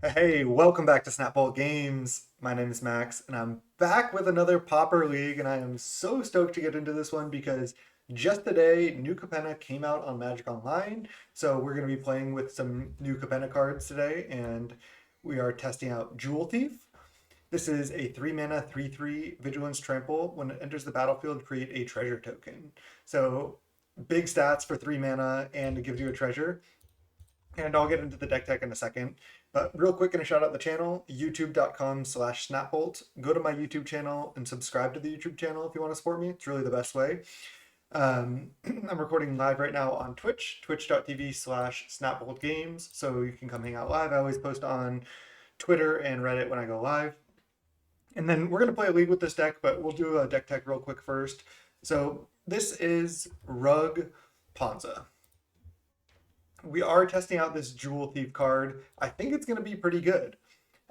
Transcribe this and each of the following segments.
Hey, welcome back to Snapball Games. My name is Max, and I'm back with another Pauper League, and I am so stoked to get into this one because just today, new CAPENNA came out on Magic Online. So we're going to be playing with some new CAPENNA cards today, and we are testing out Jewel Thief. This is a 3 mana, 3/3 Vigilance Trample. When it enters the battlefield, create a treasure token. So big stats for 3 mana, and it gives you a treasure. And I'll get into the deck tech in a second. But real quick, gonna shout out the channel, youtube.com/snapbolt. Go to my YouTube channel and subscribe to the YouTube channel if you want to support me. It's really the best way. I'm recording live right now on Twitch, twitch.tv/snapboltgames. So you can come hang out live. I always post on Twitter and Reddit when I go live. And then we're going to play a league with this deck, but we'll do a deck tech real quick first. So this is Rug Ponza. We are testing out this Jewel Thief card. I think it's going to be pretty good.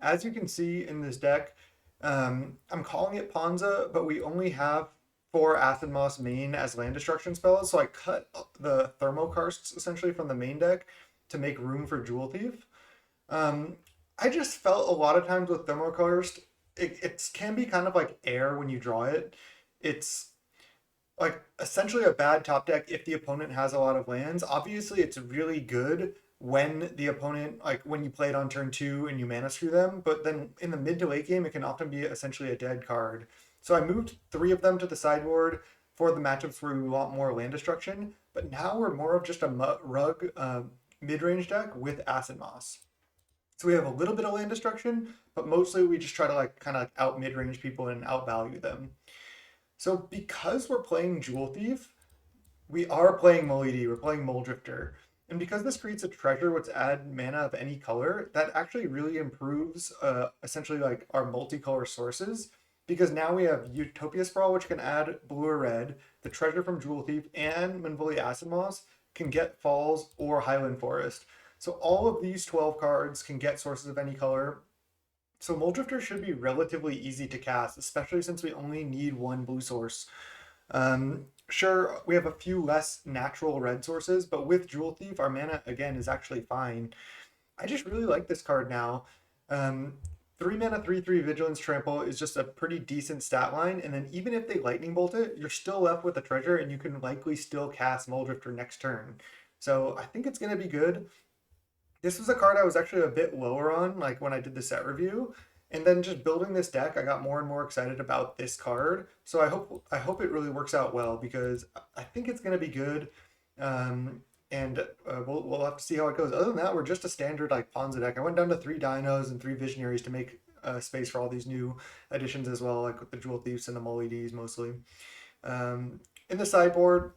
As you can see in this deck, I'm calling it Ponza, but we only have 4 Acid Moss main as land destruction spells, so I cut the Thermokarsts essentially from the main deck to make room for Jewel Thief. I just felt a lot of times with Thermokarst, it can be kind of like air when you draw it. It's like essentially a bad top deck if the opponent has a lot of lands. Obviously, it's really good when the opponent, like when you play it on turn 2 and you mana screw them, but then in the mid to late game, it can often be essentially a dead card. So I moved 3 of them to the sideboard for the matchups where we want more land destruction, but now we're more of just a rug mid-range deck with Acid Moss. So we have a little bit of land destruction, but mostly we just try to like kind of out mid-range people and outvalue them. So because we're playing Jewel Thief, we are playing Moldy, we're playing Moldrifter. And because this creates a treasure which add mana of any color, that actually really improves essentially like our multicolor sources. Because now we have Utopia Sprawl, which can add blue or red, the treasure from Jewel Thief, and Manvoli Acid Moss can get Falls or Highland Forest. So all of these 12 cards can get sources of any color, so Muldrifter should be relatively easy to cast, especially since we only need 1 blue source. Sure, we have a few less natural red sources, but with Jewel Thief, our mana, again, is actually fine. I just really like this card now. 3 mana, 3/3 Vigilance Trample is just a pretty decent stat line, and then even if they Lightning Bolt it, you're still left with a treasure, and you can likely still cast Muldrifter next turn. So I think it's going to be good. This was a card I was actually a bit lower on, like when I did the set review. And then just building this deck, I got more and more excited about this card. So I hope it really works out well because I think it's going to be good. And we'll have to see how it goes. Other than that, we're just a standard like Ponza deck. I went down to 3 Dinos and 3 Visionaries to make space for all these new additions as well, like with the Jewel Thieves and the Mollies mostly. In the sideboard,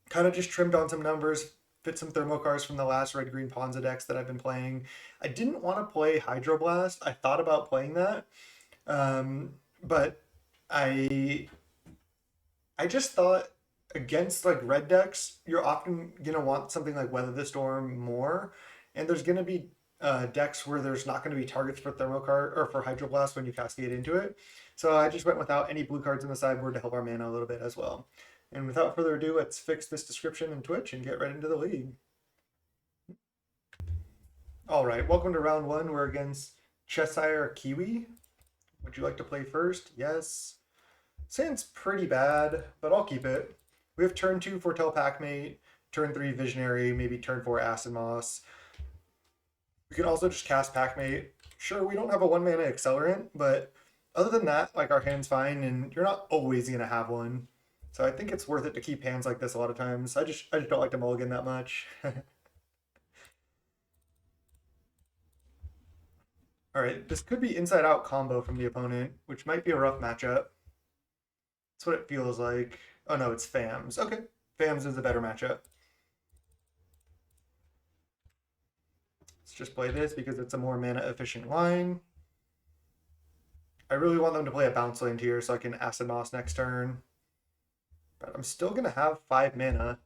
kind of just trimmed on some numbers, fit some Thermocars from the last red green Ponza decks that I've been playing. I didn't want to play Hydroblast. I thought about playing that, but I I just thought against like red decks, you're often gonna want something like Weather the Storm more, and there's gonna be decks where there's not gonna be targets for Thermocar or for Hydroblast when you cascade into it. So I just went without any blue cards in the sideboard to help our mana a little bit as well. And without further ado, let's fix this description in Twitch and get right into the league. All right, welcome to round 1. We're against Cheshire Kiwi. Would you like to play first? Yes. Sand's pretty bad, but I'll keep it. We have turn 2 Foretell Packmate, turn 3 Visionary, maybe turn 4 Acid Moss. We can also just cast Packmate. Sure, we don't have a 1 mana accelerant, but other than that, like our hand's fine, and you're not always gonna have one. So I think it's worth it to keep hands like this a lot of times. I just don't like to mulligan that much. All right, this could be inside out combo from the opponent, which might be a rough matchup. That's what it feels like. Oh no, it's Fams. Okay, Fams is a better matchup. Let's just play this because it's a more mana efficient line. I really want them to play a bounce land here so I can Acid Moss next turn. But I'm still gonna have 5 mana,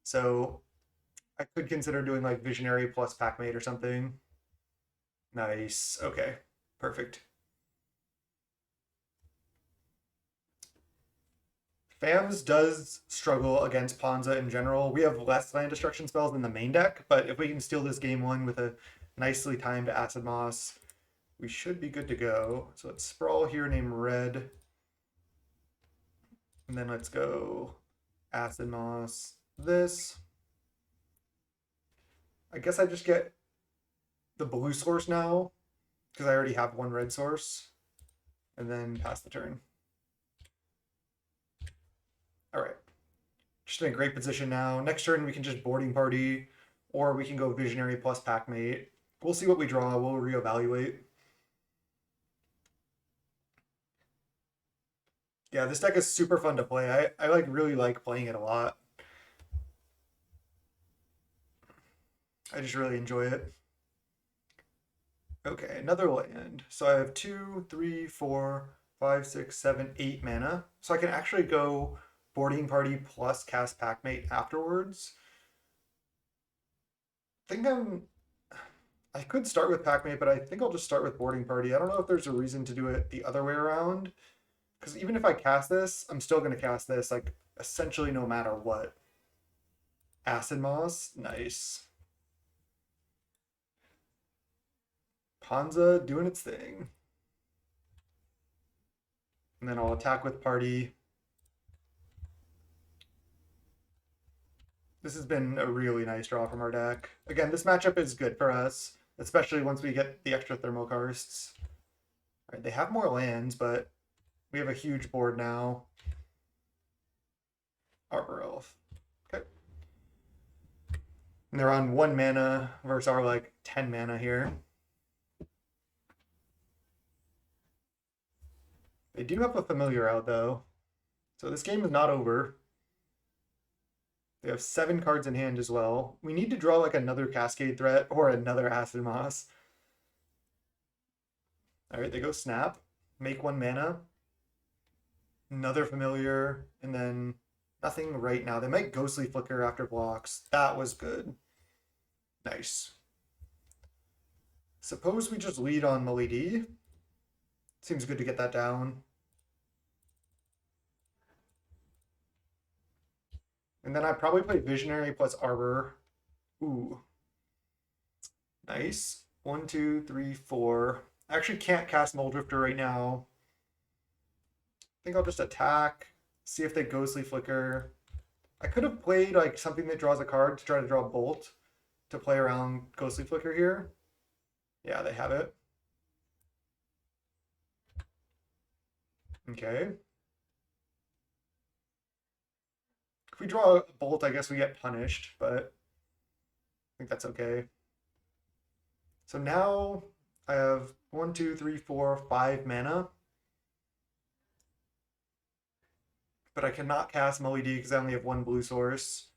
so I could consider doing like Visionary plus Packmate or something. Nice. Okay. Perfect. Fams does struggle against Ponza in general. We have less land destruction spells in the main deck, but if we can steal this game 1 with a nicely timed Acid Moss. We should be good to go. So let's sprawl here, name red. And then let's go Acid Moss this. I guess I just get the blue source now because I already have one red source. And then pass the turn. All right. Just in a great position now. Next turn we can just boarding party, or we can go visionary plus packmate. We'll see what we draw. We'll reevaluate. Yeah, this deck is super fun to play. I like really like playing it a lot. I just really enjoy it. Okay, another land. So I have 2, 3, 4, 5, 6, 7, 8 mana. So I can actually go boarding party plus cast packmate afterwards. I could start with packmate, but I think I'll just start with boarding party. I don't know if there's a reason to do it the other way around. Because even if I cast this, I'm still going to cast this, like, essentially no matter what. Acid Moss, nice. Ponza doing its thing. And then I'll attack with party. This has been a really nice draw from our deck. Again, this matchup is good for us, especially once we get the extra thermokarsts. All right, they have more lands, but we have a huge board now. Arbor Elf. Okay. And they're on 1 mana versus our like 10 mana here. They do have a familiar out though. So this game is not over. They have 7 cards in hand as well. We need to draw like another Cascade Threat or another Acid Moss. All right, they go Snap, make 1 mana, another familiar, and then nothing right now. They might Ghostly Flicker after blocks. That was good. Nice. Suppose we just lead on Malady. Seems good to get that down. And then I probably play Visionary plus Arbor. Ooh. Nice. 1, 2, 3, 4. I actually can't cast Moldrifter right now. I think I'll just attack, see if they Ghostly Flicker. I could have played like something that draws a card to try to draw Bolt to play around Ghostly Flicker here. Yeah, they have it. Okay. If we draw a Bolt, I guess we get punished, but I think that's okay. So now I have 1, 2, 3, 4, 5 mana. But I cannot cast Malady because I only have 1 blue source.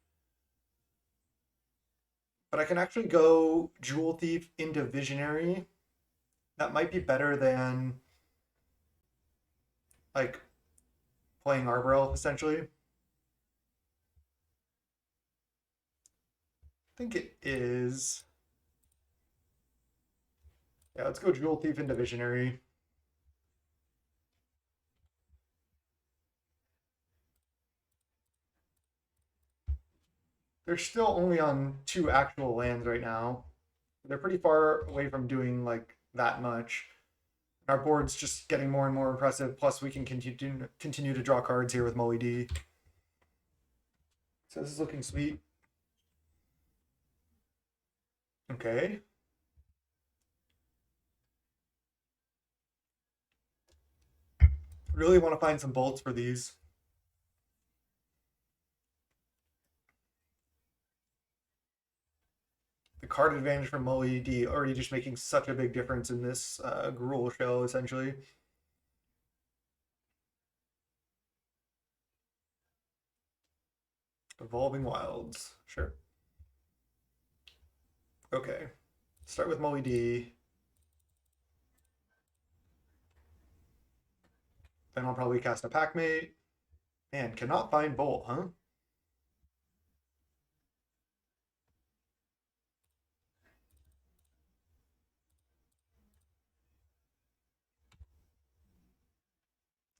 But I can actually go Jewel Thief into Visionary. That might be better than like playing Arbor Elf essentially. I think it is. Yeah, let's go Jewel Thief into Visionary. They're still only on 2 actual lands right now. They're pretty far away from doing like that much. Our board's just getting more and more impressive. Plus, we can continue to draw cards here with Malady. So this is looking sweet. Okay. Really want to find some bolts for these. The card advantage from Malady already just making such a big difference in this Gruul shell, essentially. Evolving Wilds, sure. Okay, start with Malady. Then I'll probably cast a Packmate. Man, cannot find Bolt, huh?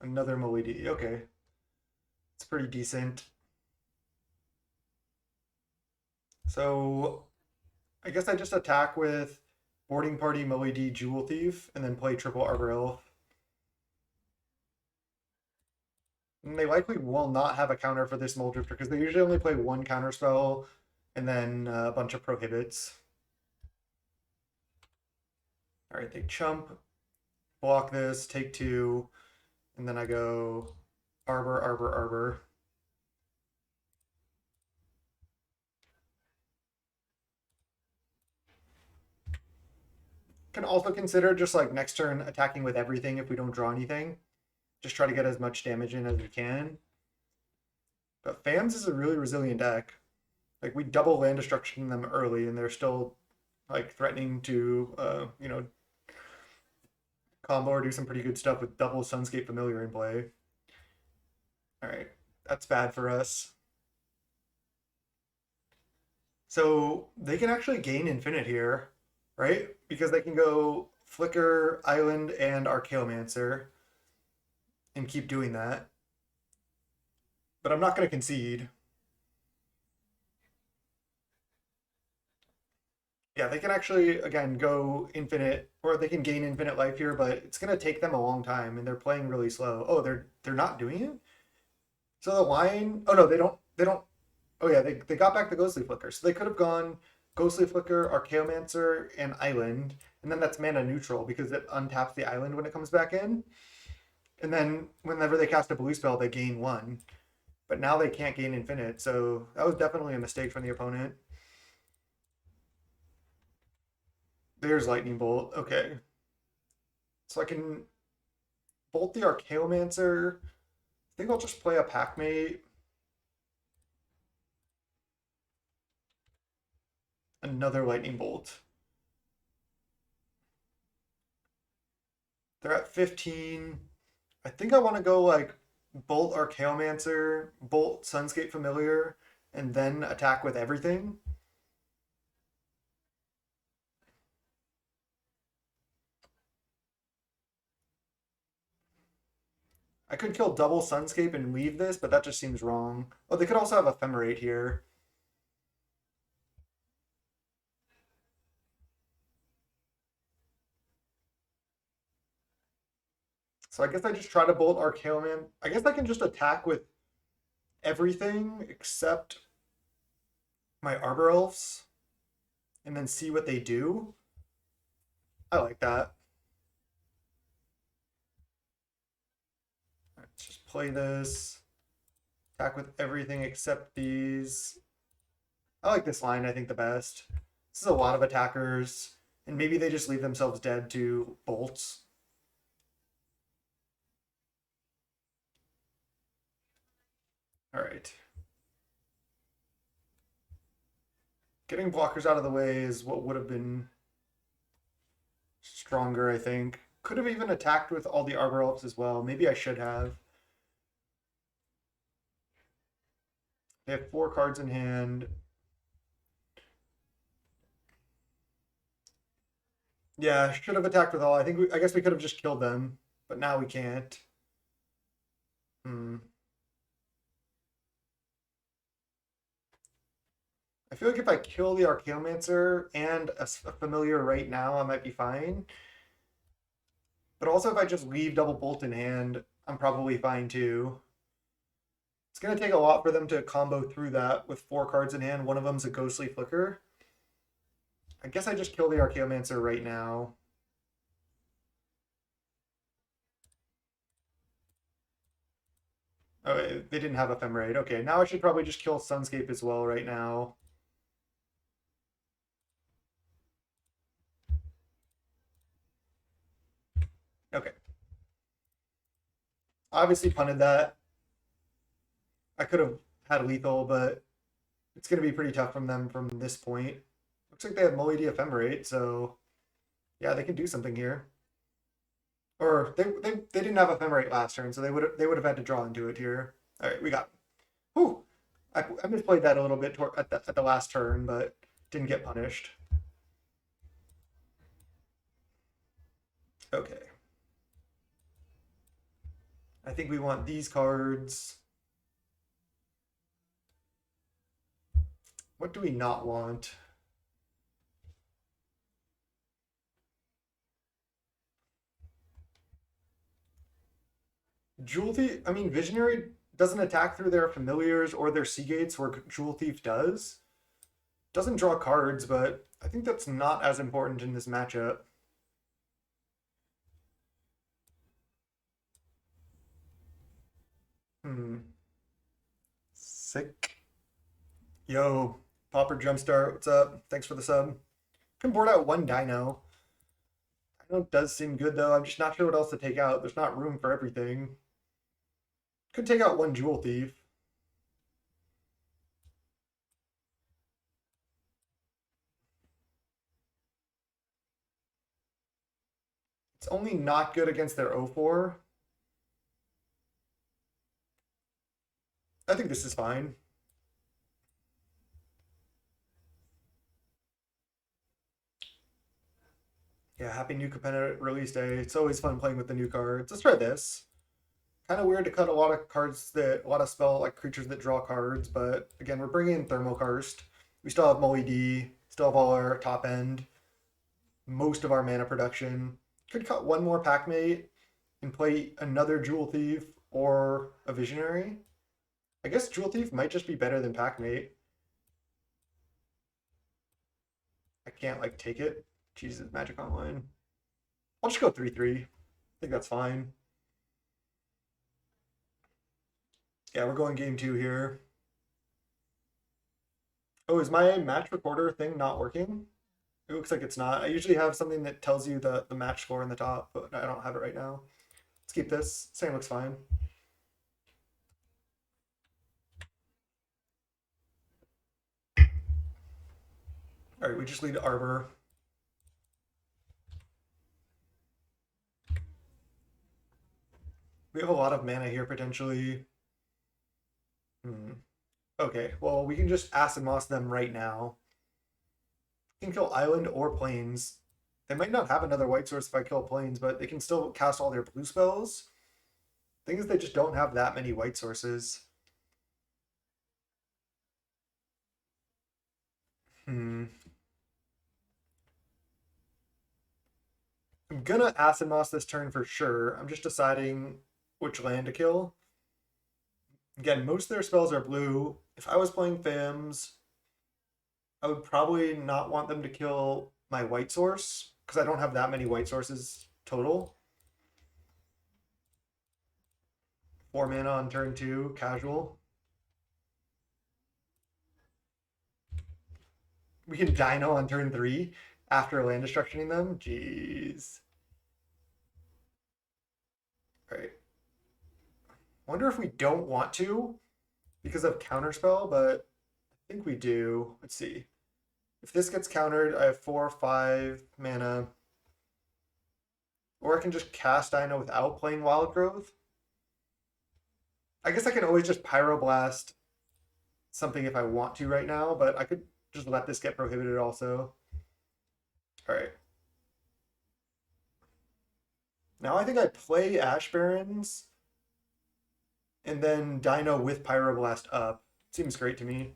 Another Malady, okay. It's pretty decent. So I guess I just attack with Boarding Party, Moe D, Jewel Thief, and then play triple Arbor Elf. And they likely will not have a counter for this Mold Drifter because they usually only play one counter spell and then a bunch of prohibits. All right, they chump, block this, take 2, and then I go Arbor, Arbor, Arbor. Can also consider just like next turn attacking with everything if we don't draw anything. Just try to get as much damage in as we can. But Fams is a really resilient deck. Like we double land destruction them early, and they're still like threatening to, combo or do some pretty good stuff with double Sunscape Familiar in play. All right, that's bad for us. So they can actually gain Infinite here, right? Because they can go Flicker, Island, and Archaeomancer and keep doing that. But I'm not going to concede. Yeah, they can actually, again, go infinite, or they can gain infinite life here, but it's going to take them a long time, and they're playing really slow. Oh, they're not doing it? So the line... Oh, no, they don't... Oh, yeah, they got back the Ghostly Flicker. So they could have gone Ghostly Flicker, Archaeomancer, and Island, and then that's mana neutral because it untaps the Island when it comes back in. And then whenever they cast a blue spell, they gain 1. But now they can't gain infinite, so that was definitely a mistake from the opponent. There's Lightning Bolt. Okay. So I can bolt the Archaeomancer. I think I'll just play a Packmate. Another Lightning Bolt. They're at 15. I think I want to go like Bolt Archaeomancer, Bolt Sunscape Familiar, and then attack with everything. I could kill double Sunscape and leave this, but that just seems wrong. Oh, they could also have Ephemerate here. So I guess I just try to bolt Archaeoman. I guess I can just attack with everything except my Arbor Elves and then see what they do. I like that. Let's just play this. Attack with everything except these. I like this line, I think, the best. This is a lot of attackers, and maybe they just leave themselves dead to bolts. All right. Getting blockers out of the way is what would have been stronger, I think. Could have even attacked with all the Arbor Elves as well. Maybe I should have. They have 4 cards in hand. Yeah, should have attacked with all. I guess we could have just killed them, but now we can't. Hmm. I feel like if I kill the Archaeomancer and a familiar right now, I might be fine. But also if I just leave double bolt in hand, I'm probably fine too. It's going to take a lot for them to combo through that with 4 cards in hand. One of them's a Ghostly Flicker. I guess I just kill the Archaeomancer right now. Oh, they didn't have Ephemerate. Okay, now I should probably just kill Sunscape as well right now. Okay. Obviously punted that. I could have had lethal, but it's going to be pretty tough from them from this point. Looks like they have Moe Ephemerate, so yeah, they can do something here. Or they didn't have Ephemerate last turn, so they would have had to draw into it here. All right, we got. Whew, I misplayed that a little bit at the last turn, but didn't get punished. Okay. I think we want these cards. What do we not want? Jewel Thief, I mean, Visionary doesn't attack through their familiars or their sea gates where Jewel Thief does. Doesn't draw cards, but I think that's not as important in this matchup. Sick. Yo, Pauper Jumpstart, what's up? Thanks for the sub. Can board out one Dino. Dino does seem good though. I'm just not sure what else to take out. There's not room for everything. Could take out one Jewel Thief. It's only not good against their 0-4. I think this is fine. Yeah, happy new CAPENNA release day. It's always fun playing with the new cards. Let's try this. Kind of weird to cut a lot of cards a lot of spell like creatures that draw cards, but again, we're bringing in Thermokarst. We still have Moly D, still have all our top end, most of our mana production. Could cut one more Packmate and play another Jewel Thief or a Visionary. I guess Jewel Thief might just be better than Packmate. I can't like take it. Jesus, Magic Online. I'll just go 3-3. I think that's fine. Yeah, we're going game 2 here. Oh, is my match recorder thing not working? It looks like it's not. I usually have something that tells you the match score in the top, but I don't have it right now. Let's keep this. Same looks fine. All right, we just lead Arbor. We have a lot of mana here potentially. Okay, well, we can just Acid Moss them right now. We can kill Island or Plains. They might not have another white source if I kill Plains, but they can still cast all their blue spells. Thing is, they just don't have that many white sources. I'm gonna Acid Moss this turn for sure. I'm just deciding which land to kill. Again, most of their spells are blue. If I was playing Fams, I would probably not want them to kill my white source because I don't have that many white sources total. 4 mana on turn 2, casual. We can Dino on turn 3 after land destructioning them. Jeez. All right. Wonder if we don't want to because of counterspell, but I think we do. Let's see. If this gets countered, I have 4 or 5 mana. Or I can just cast Dino without playing Wild Growth. I guess I can always just Pyroblast something if I want to right now, but I could just let this get prohibited also. All right. Now I think I play Ash Barrens and then Dino with Pyroblast up. Seems great to me.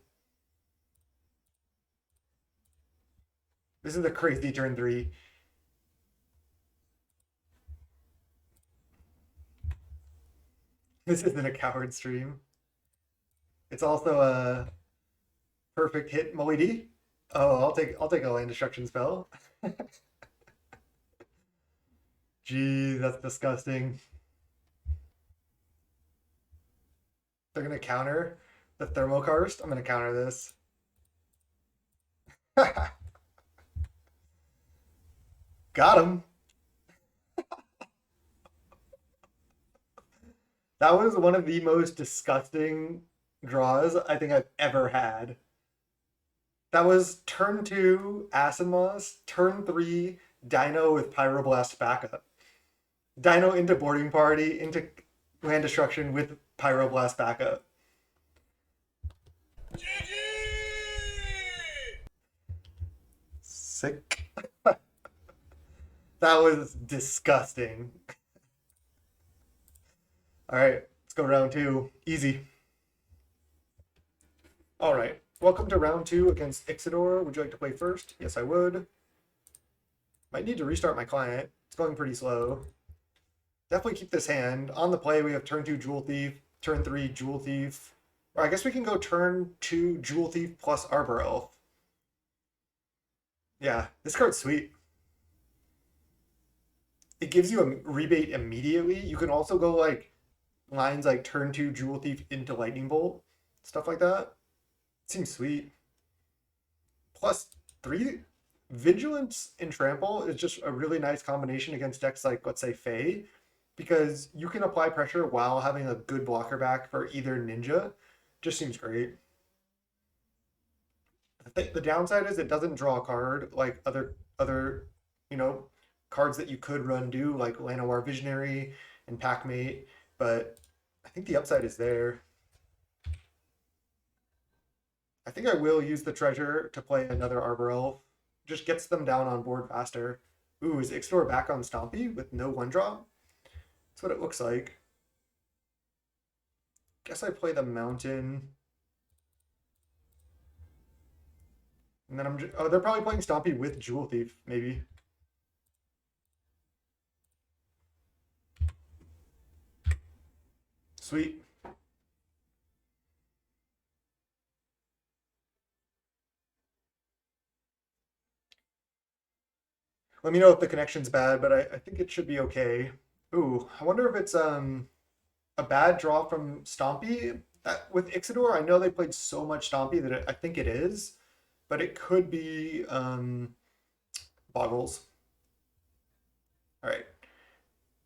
This is a crazy turn 3. This isn't a coward stream. It's also a perfect hit Moly D. Oh, I'll take a land destruction spell. Gee, that's disgusting. They're gonna counter the Thermokarst. I'm gonna counter this. Got him. That was one of the most disgusting draws I think I've ever had. That was turn 2, Acid Moss, turn 3, Dino with Pyroblast backup. Dino into boarding party, into land destruction with Pyroblast backup. Sick. That was disgusting. All right, let's go round 2. Easy. All right, welcome to round 2 against Ixidor. Would you like to play first? Yes, I would. Might need to restart my client. It's going pretty slow. Definitely keep this hand. On the play, we have turn 2 Jewel Thief, turn 3 Jewel Thief. Or I guess we can go turn 2 Jewel Thief plus Arbor Elf. Yeah, this card's sweet. It gives you a rebate immediately. You can also go like lines like turn 2 Jewel Thief into Lightning Bolt, stuff like that. Seems sweet. Plus 3 Vigilance and Trample is just a really nice combination against decks like, let's say, Fae, because you can apply pressure while having a good blocker back for either Ninja. Just seems great. The downside is it doesn't draw a card like other you know cards that you could run do like Llanowar Visionary and Packmate, but I think the upside is there. I think I will use the treasure to play another Arbor Elf. Just gets them down on board faster. Ooh, is Ixtor back on Stompy with no one drop? That's what it looks like. Guess I play the Mountain. And then I'm just, oh, they're probably playing Stompy with Jewel Thief, maybe. Sweet. Let me know if the connection's bad, but I think it should be okay. Ooh, I wonder if it's a bad draw from Stompy. With Ixidor, I know they played so much Stompy that I think it is, but it could be Boggles. All right,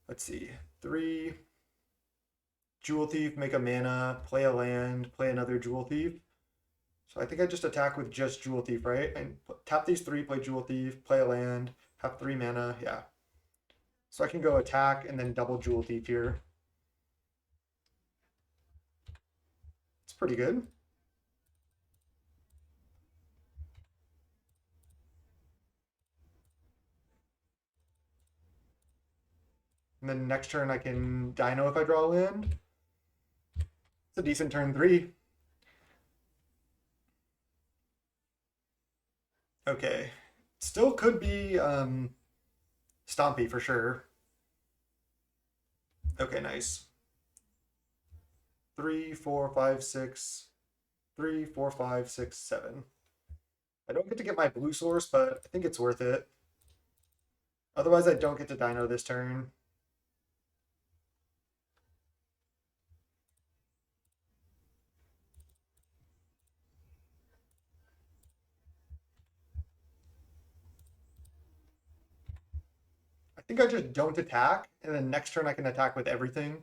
let's see. 3 Jewel Thief, make a mana, play a land, play another Jewel Thief. So I think I just attack with just Jewel Thief, right? And tap these 3, play Jewel Thief, play a land, have 3 mana, yeah. So I can go attack and then double Jewel Thief here. It's pretty good. And then next turn I can Dino if I draw a land. It's a decent turn 3. Okay. Still could be Stompy for sure. Okay, nice. 3, 4, 5, 6. 3, 4, 5, 6, 7. I don't get to get my blue source, but I think it's worth it. Otherwise, I don't get to Dino this turn. I think I just don't attack, and then next turn I can attack with everything.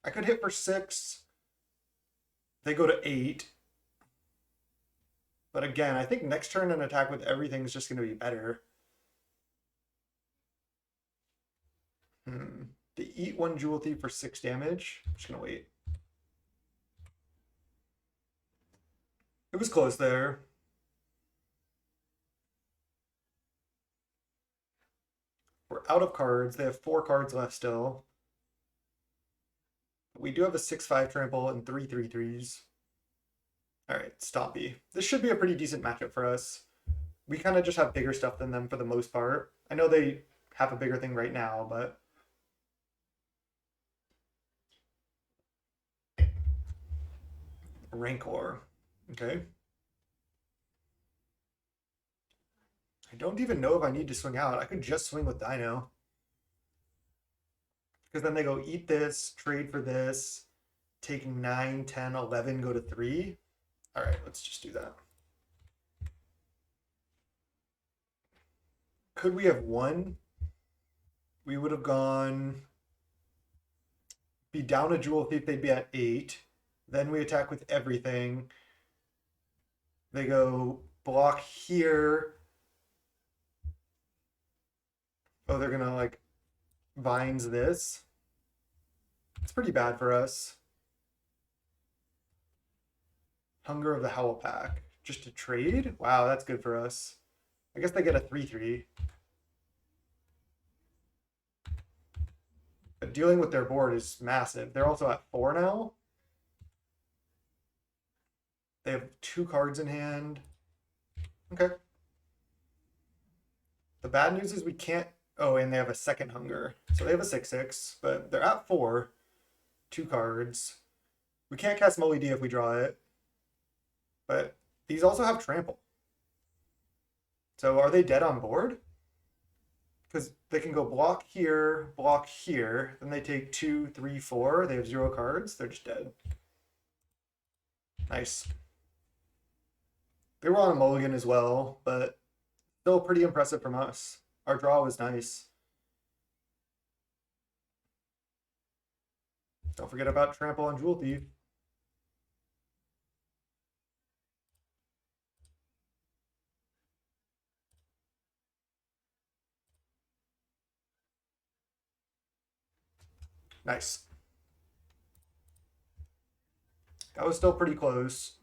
I could hit for 6. They go to 8. But again, I think next turn an attack with everything is just going to be better. They eat 1 Jewel Thief for 6 damage. I'm just going to wait. It was close there. We're out of cards. They have 4 cards left still. We do have a 6/5 trample and 3 3/3s. All right, Stompy. This should be a pretty decent matchup for us. We kind of just have bigger stuff than them for the most part. I know they have a bigger thing right now, but Rancor. Okay. I don't even know if I need to swing out. I could just swing with Dino. Because then they go eat this, trade for this, take 9, 10, 11, go to 3. All right, let's just do that. Could we have won? We would have gone, be down a Jewel Thief, they'd be at 8. Then we attack with everything. They go block here. Oh, they're gonna like vines this. It's pretty bad for us. Hunger of the Howl Pack. Just to trade? Wow, that's good for us. I guess they get a 3/3. But dealing with their board is massive. They're also at 4 now. They have 2 cards in hand. Okay. The bad news is we can't Oh, and they have a second hunger. So they have a 6/6, but they're at 4. 2 cards. We can't cast Molly D if we draw it. But these also have trample. So are they dead on board? Because they can go block here, then they take 2, 3, 4. They have 0 cards. They're just dead. Nice. They were on a mulligan as well, but still pretty impressive from us. Our draw was nice. Don't forget about Trample on Jewel Thief. Nice. That was still pretty close.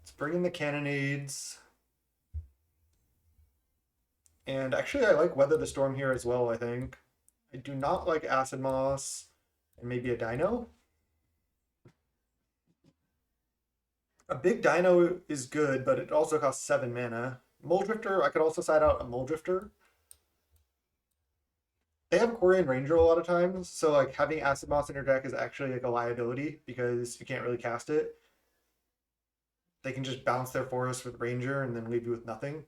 Let's bring in the cannonades. And actually, I like Weather the Storm here as well, I think. I do not like Acid Moss and maybe a Dino. A big Dino is good, but it also costs 7 mana. Mole Drifter, I could also side out a Mole Drifter. They have Quarian Ranger a lot of times, so like having Acid Moss in your deck is actually like a liability because you can't really cast it. They can just bounce their forest with Ranger and then leave you with nothing.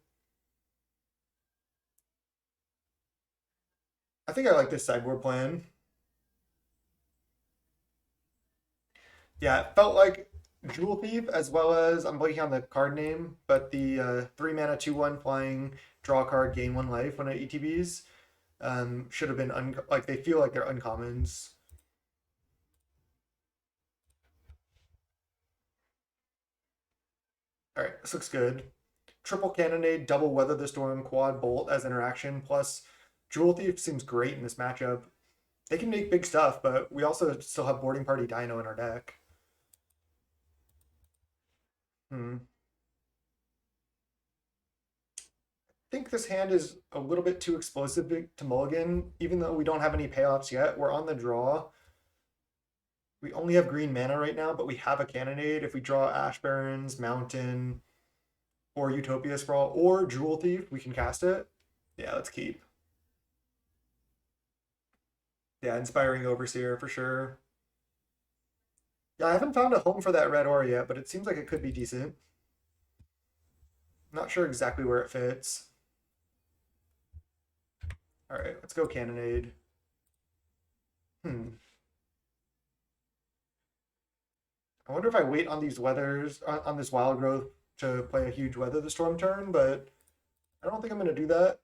I think I like this sideboard plan. Yeah, it felt like Jewel Thief as well as I'm blanking on the card name, but the 3 mana 2/1 flying draw card gain 1 life when it ETBs should have been like they feel like they're uncommons. All right, this looks good. Triple Cannonade, double Weather the Storm, quad Bolt as interaction, plus Jewel Thief seems great in this matchup. They can make big stuff, but we also still have Boarding Party Dino in our deck. Hmm. I think this hand is a little bit too explosive to mulligan, even though we don't have any payoffs yet. We're on the draw. We only have green mana right now, but we have a cannonade. If we draw Ash Barrens, Mountain, or Utopia Sprawl, or Jewel Thief, we can cast it. Yeah, let's keep. Yeah, Inspiring Overseer for sure. Yeah, I haven't found a home for that red aura yet, but it seems like it could be decent. Not sure exactly where it fits. All right, let's go Cannonade. I wonder if I wait on these weathers, on this Wild Growth to play a huge Weather the Storm turn, but I don't think I'm going to do that.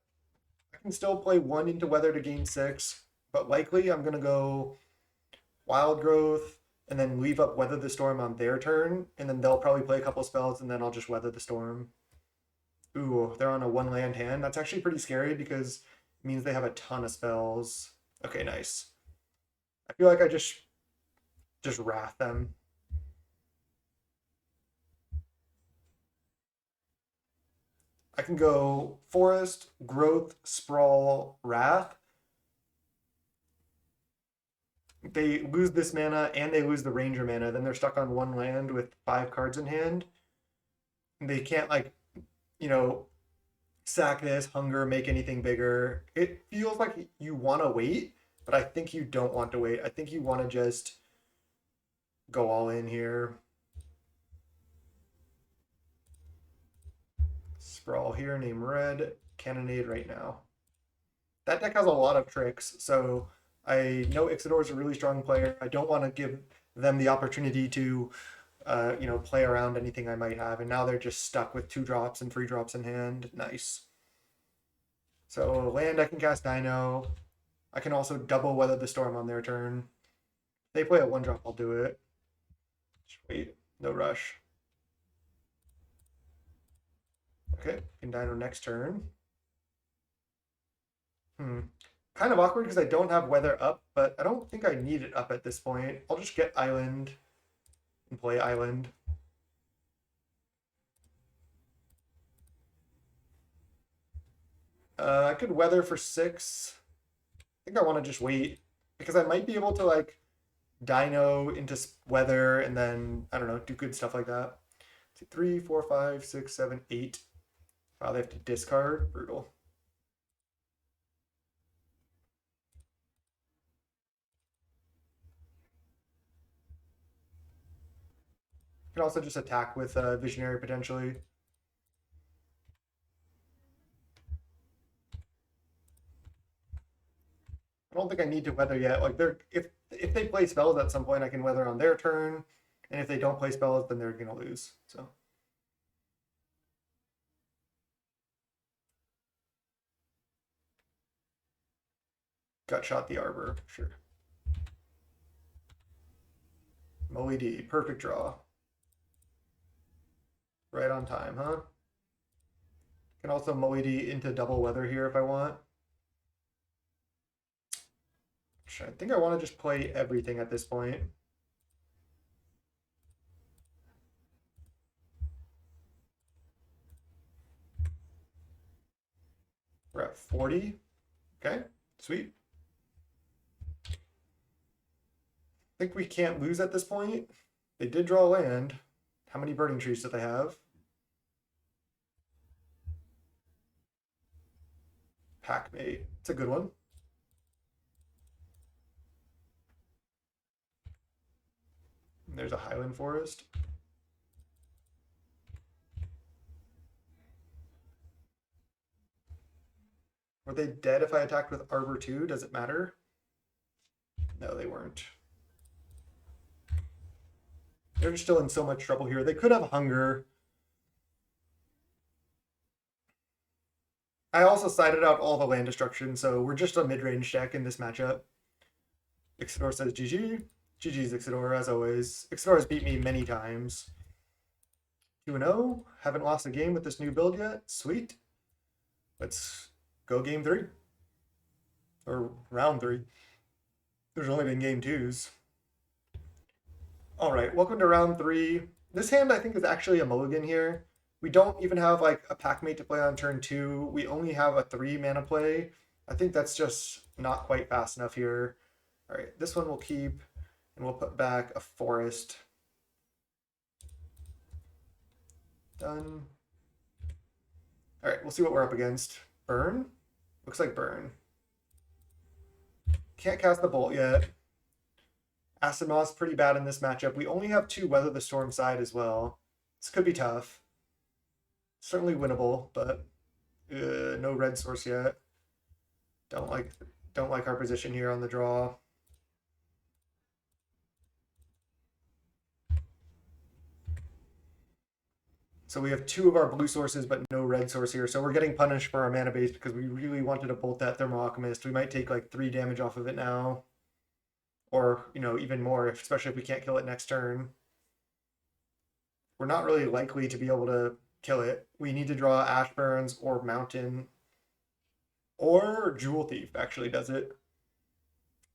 I can still play 1 into Weather to gain 6, but likely I'm going to go Wild Growth and then leave up Weather the Storm on their turn, and then they'll probably play a couple spells, and then I'll just Weather the Storm. Ooh, they're on a 1 land hand. That's actually pretty scary because it means they have a ton of spells. Okay, nice. I feel like I just wrath them. I can go Forest, Growth, Sprawl, Wrath. They lose this mana and they lose the Ranger mana. Then they're stuck on 1 land with 5 cards in hand. They can't like, you know, sack this, hunger, make anything bigger. It feels like you want to wait, but I think you don't want to wait. I think you want to just go all in here. Sprawl here, name red, Cannonade right now. That deck has a lot of tricks, so I know Ixidor is a really strong player. I don't want to give them the opportunity to, play around anything I might have, and now they're just stuck with 2 drops and 3 drops in hand. Nice. So land, I can cast Dino. I can also double Weather the Storm on their turn. If they play a 1-drop, I'll do it. Just wait, no rush. Okay, can Dino next turn. Kind of awkward because I don't have Weather up, but I don't think I need it up at this point. I'll just get Island and play Island. I could Weather for 6. I think I want to just wait because I might be able to like Dino into Weather and then, I don't know, do good stuff like that. 2, 3, 4, 5, 6, 7, 8. Wow, they have to discard. Brutal. Can also just attack with Visionary potentially. I don't think I need to weather yet. Like they're if they play spells at some point, I can weather on their turn, and if they don't play spells, then they're gonna lose. So gut shot the Arbor, sure. Moe D, perfect draw. Right on time, huh? Can also Moe D into double weather here if I want. I think I want to just play everything at this point. We're at 40. Okay, sweet. I think we can't lose at this point. They did draw land. How many burning trees do they have? Packmate. It's a good one. And there's a Highland Forest. Were they dead if I attacked with Arbor 2? Does it matter? No, they weren't. They're still in so much trouble here. They could have Hunger. I also sided out all the land destruction, so we're just a mid-range deck in this matchup. Ixidor says GG. GG's Ixidor, as always. Ixidor has beat me many times. 2-0. Haven't lost a game with this new build yet. Sweet. Let's go game 3. Or round 3. There's only been game 2s. All right, welcome to round 3. This hand, I think, is actually a mulligan here. We don't even have like a Packmate to play on turn 2. We only have a 3 mana play. I think that's just not quite fast enough here. All right, this one we'll keep, and we'll put back a Forest. Done. All right, we'll see what we're up against. Burn? Looks like Burn. Can't cast the Bolt yet. Acid Moss pretty bad in this matchup. We only have 2 Weather the Storm side as well. This could be tough. Certainly winnable, but no red source yet. Don't like our position here on the draw. So we have 2 of our blue sources, but no red source here. So we're getting punished for our mana base because we really wanted to bolt that Thermal Alchemist. We might take like 3 damage off of it now. Or, even more, especially if we can't kill it next turn. We're not really likely to be able to kill it. We need to draw Ashburns or Mountain. Or Jewel Thief actually does it.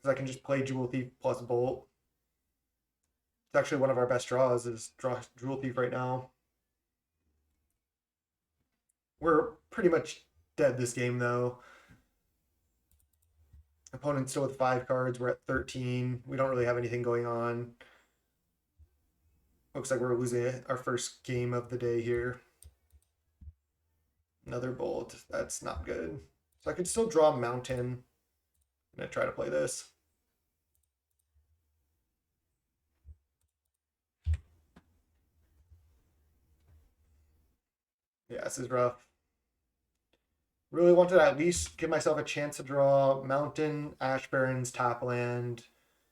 Because I can just play Jewel Thief plus Bolt. It's actually one of our best draws is draw Jewel Thief right now. We're pretty much dead this game though. Opponent's still with 5 cards. We're at 13. We don't really have anything going on. Looks like we're losing our first game of the day here. Another Bolt. That's not good. So I could still draw Mountain. I'm going to try to play this. Yeah, this is rough. Really wanted to at least give myself a chance to draw Mountain, Ashburns, Tapland,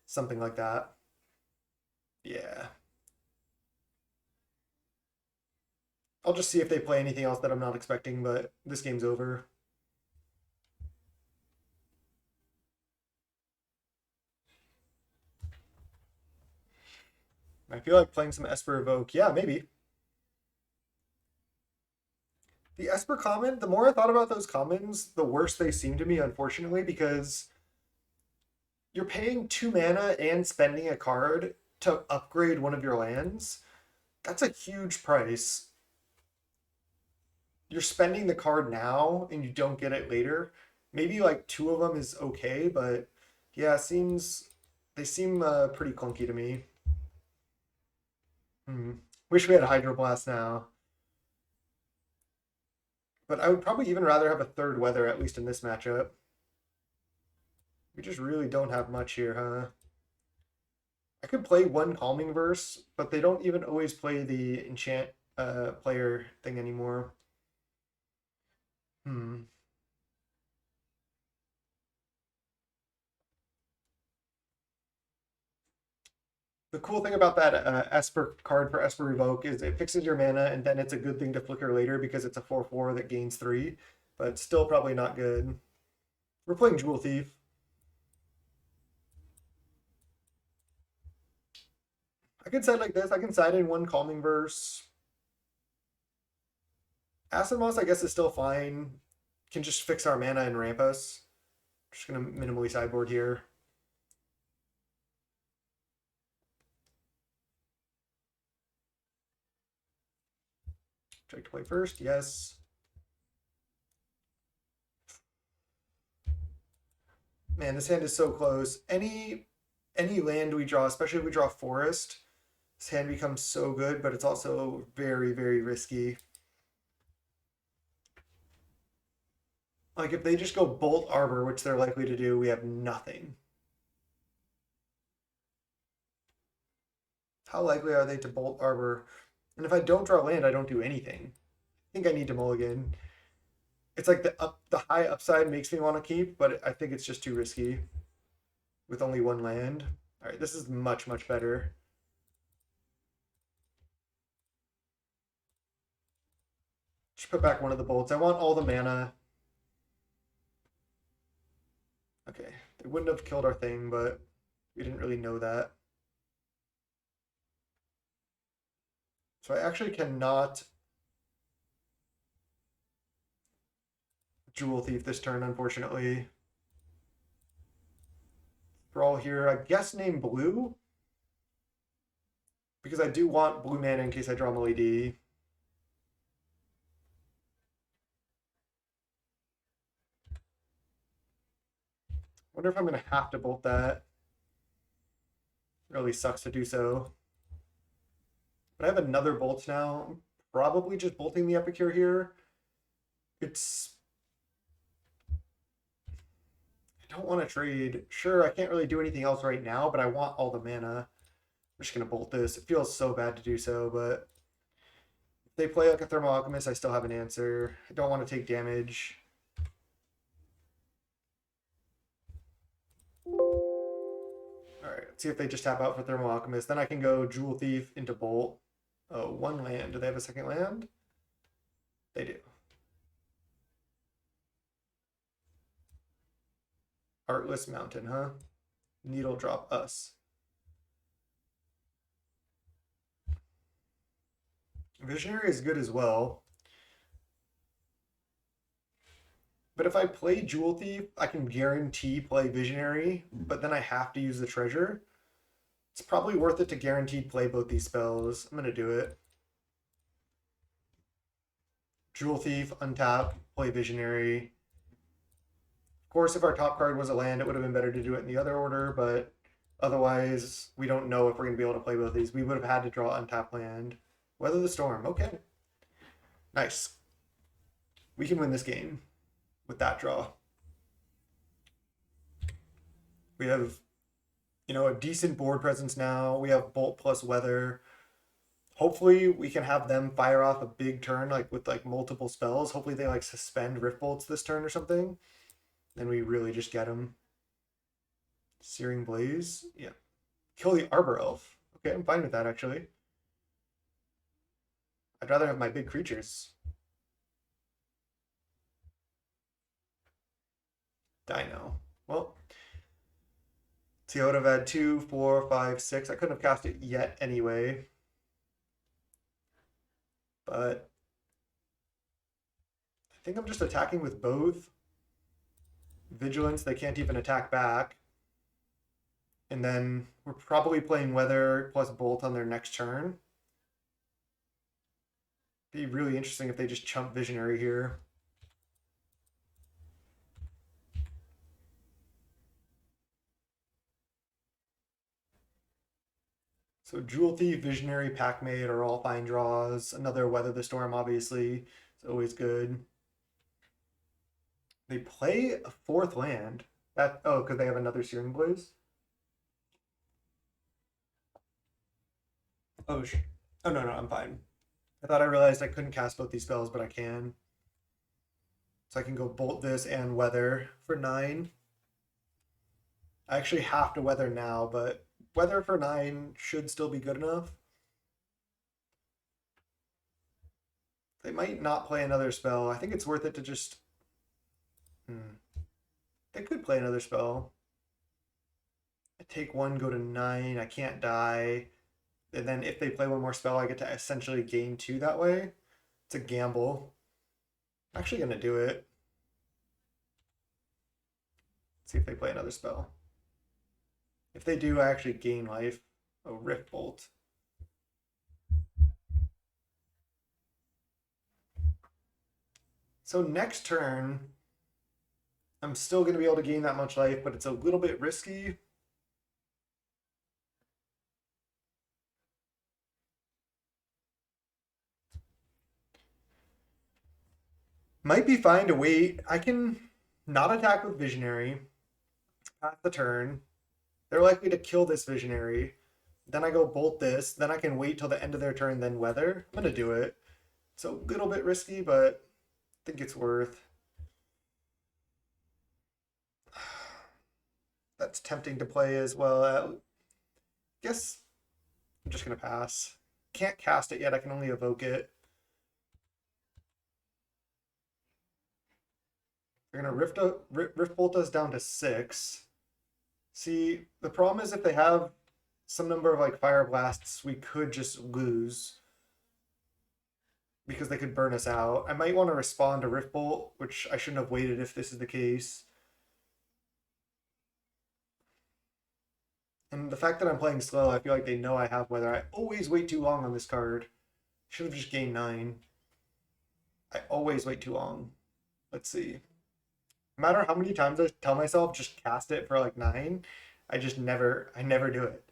something like that. Yeah. I'll just see if they play anything else that I'm not expecting, but this game's over. I feel like playing some Esper Evoke. Yeah, maybe. The Esper common, the more I thought about those commons, the worse they seem to me, unfortunately, because you're paying 2 mana and spending a card to upgrade one of your lands. That's a huge price. You're spending the card now and you don't get it later. Maybe like 2 of them is okay, but yeah, they seem pretty clunky to me. Wish we had Hydroblast now. But I would probably even rather have a 3rd Weather, at least in this matchup. We just really don't have much here, huh? I could play one Calming Verse, but they don't even always play the enchant player thing anymore. Hmm. The cool thing about that Esper card for Esper Revoke is it fixes your mana, and then it's a good thing to flicker later because it's a 4/4 that gains 3, but it's still probably not good. We're playing Jewel Thief. I can side like this. I can side in one Calming Verse. Acid Moss, I guess, is still fine. Can just fix our mana and ramp us. Just gonna minimally sideboard here. Check to play first. Yes. Man, this hand is so close. Any land we draw, especially if we draw forest, this hand becomes so good, but it's also very, very risky. Like if they just go Bolt Arbor, which they're likely to do, we have nothing. How likely are they to Bolt Arbor? And if I don't draw land, I don't do anything. I think I need to mulligan. It's like the high upside makes me want to keep, but I think it's just too risky with only one land. All right, this is much, much better. Just put back one of the bolts. I want all the mana. Okay, they wouldn't have killed our thing, but we didn't really know that. So I actually cannot Jewel Thief this turn, unfortunately. Brawl here, I guess name blue. Because I do want blue mana in case I draw Molly D. Wonder if I'm gonna have to bolt that. Really sucks to do so. But I have another bolt now. I'm probably just bolting the Epicure here. It's I don't want to trade. Sure, I can't really do anything else right now, but I want all the mana. I'm just gonna bolt this. It feels so bad to do so, but if they play like a Thermal Alchemist, I still have an answer. I don't want to take damage. Alright, let's see if they just tap out for Thermal Alchemist. Then I can go Jewel Thief into Bolt. Oh, one land. Do they have a second land? They do. Artless Mountain, huh? Needle drop us. Visionary is good as well. But if I play Jewel Thief, I can guarantee play Visionary, but then I have to use the treasure. It's probably worth it to guaranteed play both these spells. I'm gonna do it. Jewel Thief, untap, play Visionary. Of course, if our top card was a land, it would have been better to do it in the other order, but otherwise, we don't know if we're gonna be able to play both these. We would have had to draw untap land. Weather the Storm, okay. Nice. We can win this game with that draw. We have, a decent board presence now. We have Bolt plus Weather. Hopefully we can have them fire off a big turn like with like multiple spells. Hopefully they like suspend Rift Bolts this turn or something. Then we really just get them. Searing Blaze, yeah. Kill the Arbor Elf. Okay, I'm fine with that actually. I'd rather have my big creatures. Dino. Well, see, I would have had 2, 4, 5, 6. I couldn't have cast it yet anyway. But I think I'm just attacking with both. Vigilance, they can't even attack back. And then we're probably playing Weather plus Bolt on their next turn. Be really interesting if they just chump Visionary here. So Jewel Thief, Visionary, Packmate are all fine draws. Another Weather the Storm, obviously, is always good. They play a fourth land. Because they have another Searing Blaze. Oh, oh no, I'm fine. I thought I realized I couldn't cast both these spells, but I can. So I can go bolt this and weather for 9. I actually have to weather now, but weather for 9 should still be good enough. They might not play another spell. I think it's worth it to just... They could play another spell. I take 1, go to 9. I can't die. And then if they play one more spell, I get to essentially gain 2 that way. It's a gamble. I'm actually going to do it. See if they play another spell. If they do, I actually gain life. Oh, Rift Bolt. So next turn, I'm still going to be able to gain that much life, but it's a little bit risky. Might be fine to wait. I can not attack with Visionary. Pass the turn. They're likely to kill this Visionary. Then I go bolt this. Then I can wait till the end of their turn, then weather. I'm going to do it. It's a little bit risky, but I think it's worth. That's tempting to play as well. I guess I'm just going to pass. Can't cast it yet. I can only evoke it. They're going to Rift Bolt us down to 6. See, the problem is if they have some number of like Fire Blasts, we could just lose. Because they could burn us out. I might want to respond to Rift Bolt, which I shouldn't have waited if this is the case. And the fact that I'm playing slow, I feel like they know I have weather. I always wait too long on this card. Should have just gained 9. I always wait too long. Let's see. No matter how many times I tell myself just cast it for like 9, I never do it.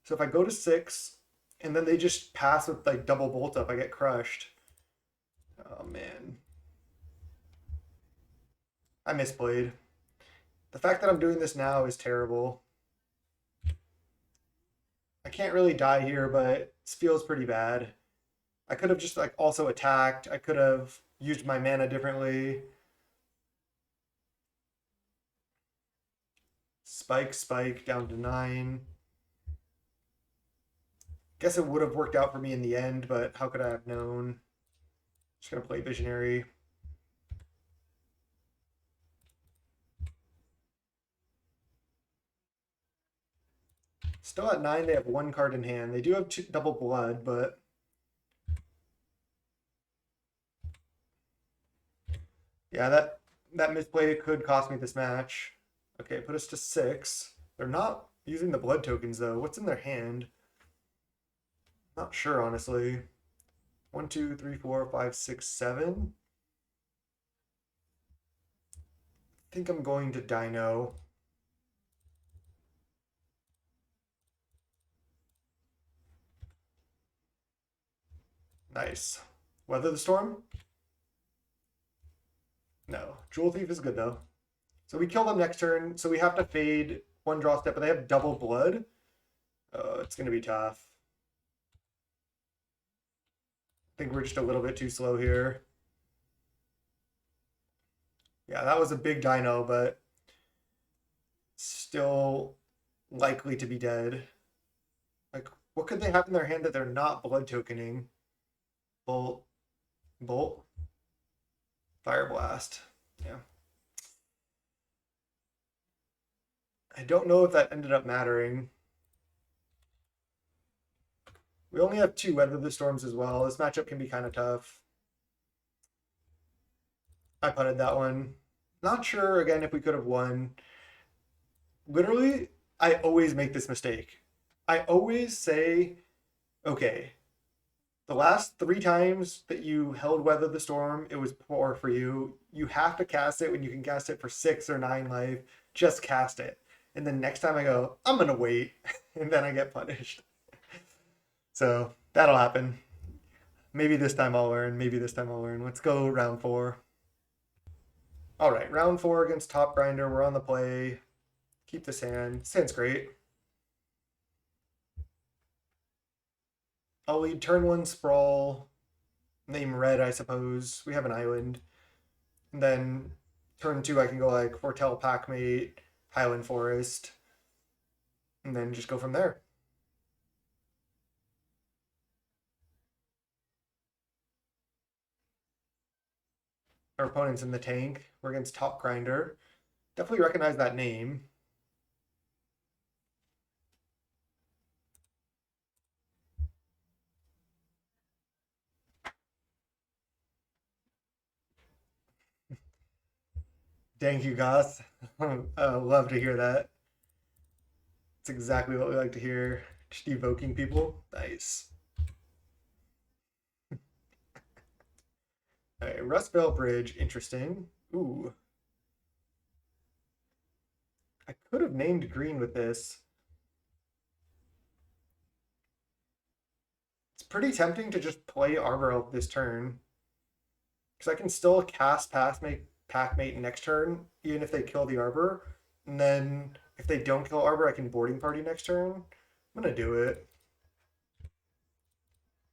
So if I go to 6, and then they just pass with like double bolt up, I get crushed. Oh man. I misplayed. The fact that I'm doing this now is terrible. I can't really die here, but it feels pretty bad. I could have just like also attacked. I could have used my mana differently. Spike down to 9. Guess it would have worked out for me in the end, but how could I have known? Just gonna play Visionary. Still at 9, they have 1 card in hand. They do have double blood, but yeah, that misplay could cost me this match. Okay, put us to 6. They're not using the blood tokens though. What's in their hand? Not sure, honestly. 1, 2, 3, 4, 5, 6, 7. I think I'm going to Dino. Nice. Weather the Storm? No. Jewel Thief is good though. So we kill them next turn, so we have to fade 1 draw step, but they have double blood. It's going to be tough. I think we're just a little bit too slow here. Yeah, that was a big dino, but still likely to be dead. Like, what could they have in their hand that they're not blood tokening? Bolt. Fire Blast. Yeah. I don't know if that ended up mattering. We only have 2 Weather the Storms as well. This matchup can be kind of tough. I punted that one. Not sure, again, if we could have won. Literally, I always make this mistake. I always say, okay, the last 3 times that you held Weather the Storm, it was poor for you. You have to cast it when you can cast it for 6 or 9 life. Just cast it. And then next time I go, I'm going to wait. And then I get punished. So that'll happen. Maybe this time I'll learn. Maybe this time I'll learn. Let's go round 4. All right, round 4 against Top Grinder. We're on the play. Keep this hand. This hand's great. I'll lead turn 1 sprawl, name red, I suppose. We have an island. And then turn 2, I can go like foretell packmate, highland forest, and then just go from there. Our opponent's in the tank. We're against Top Grinder. Definitely recognize that name. Thank you, Goss. Love to hear that. It's exactly what we like to hear. Just evoking people. Nice. All right, Rustvale Bridge. Interesting. Ooh. I could have named green with this. It's pretty tempting to just play Arbor Elf this turn. Because I can still cast Packmate next turn, even if they kill the Arbor. And then if they don't kill Arbor, I can Boarding Party next turn. I'm going to do it.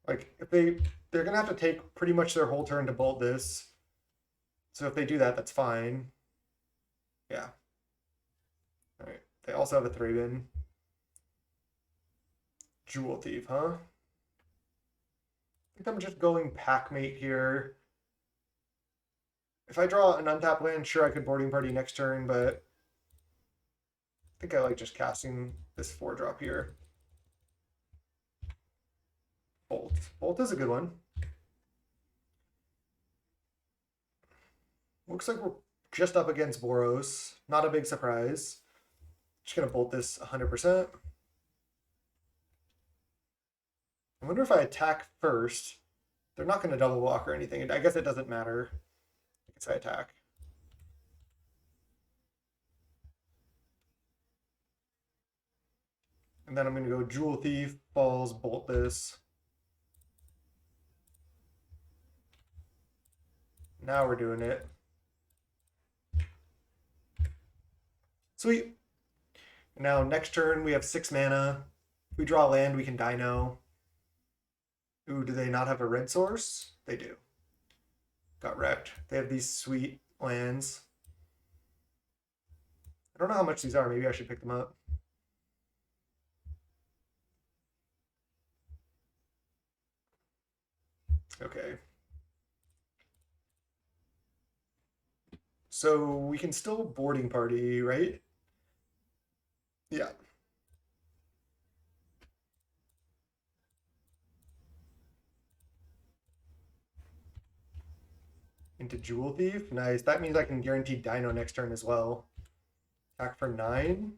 Like, if they're going to have to take pretty much their whole turn to bolt this. So if they do that, that's fine. Yeah. All right. They also have a Thraben. Jewel Thief, huh? I think I'm just going Packmate here. If I draw an untapped land, sure, I could Boarding Party next turn, but I think I like just casting this 4-drop here. Bolt. Bolt is a good one. Looks like we're just up against Boros. Not a big surprise. Just going to bolt this 100%. I wonder if I attack first. They're not going to double block or anything. I guess it doesn't matter. I guess I attack. And then I'm going to go Jewel Thief, Falls, bolt this. Now we're doing it. Sweet. Now next turn we have 6 mana. If we draw land, we can Dino. Ooh, do they not have a red source? They do. Got wrecked. They have these sweet lands. I don't know how much these are. Maybe I should pick them up. Okay. So we can still Boarding Party, right? Yeah. Into Jewel Thief. Nice. That means I can guarantee Dino next turn as well. Attack for 9.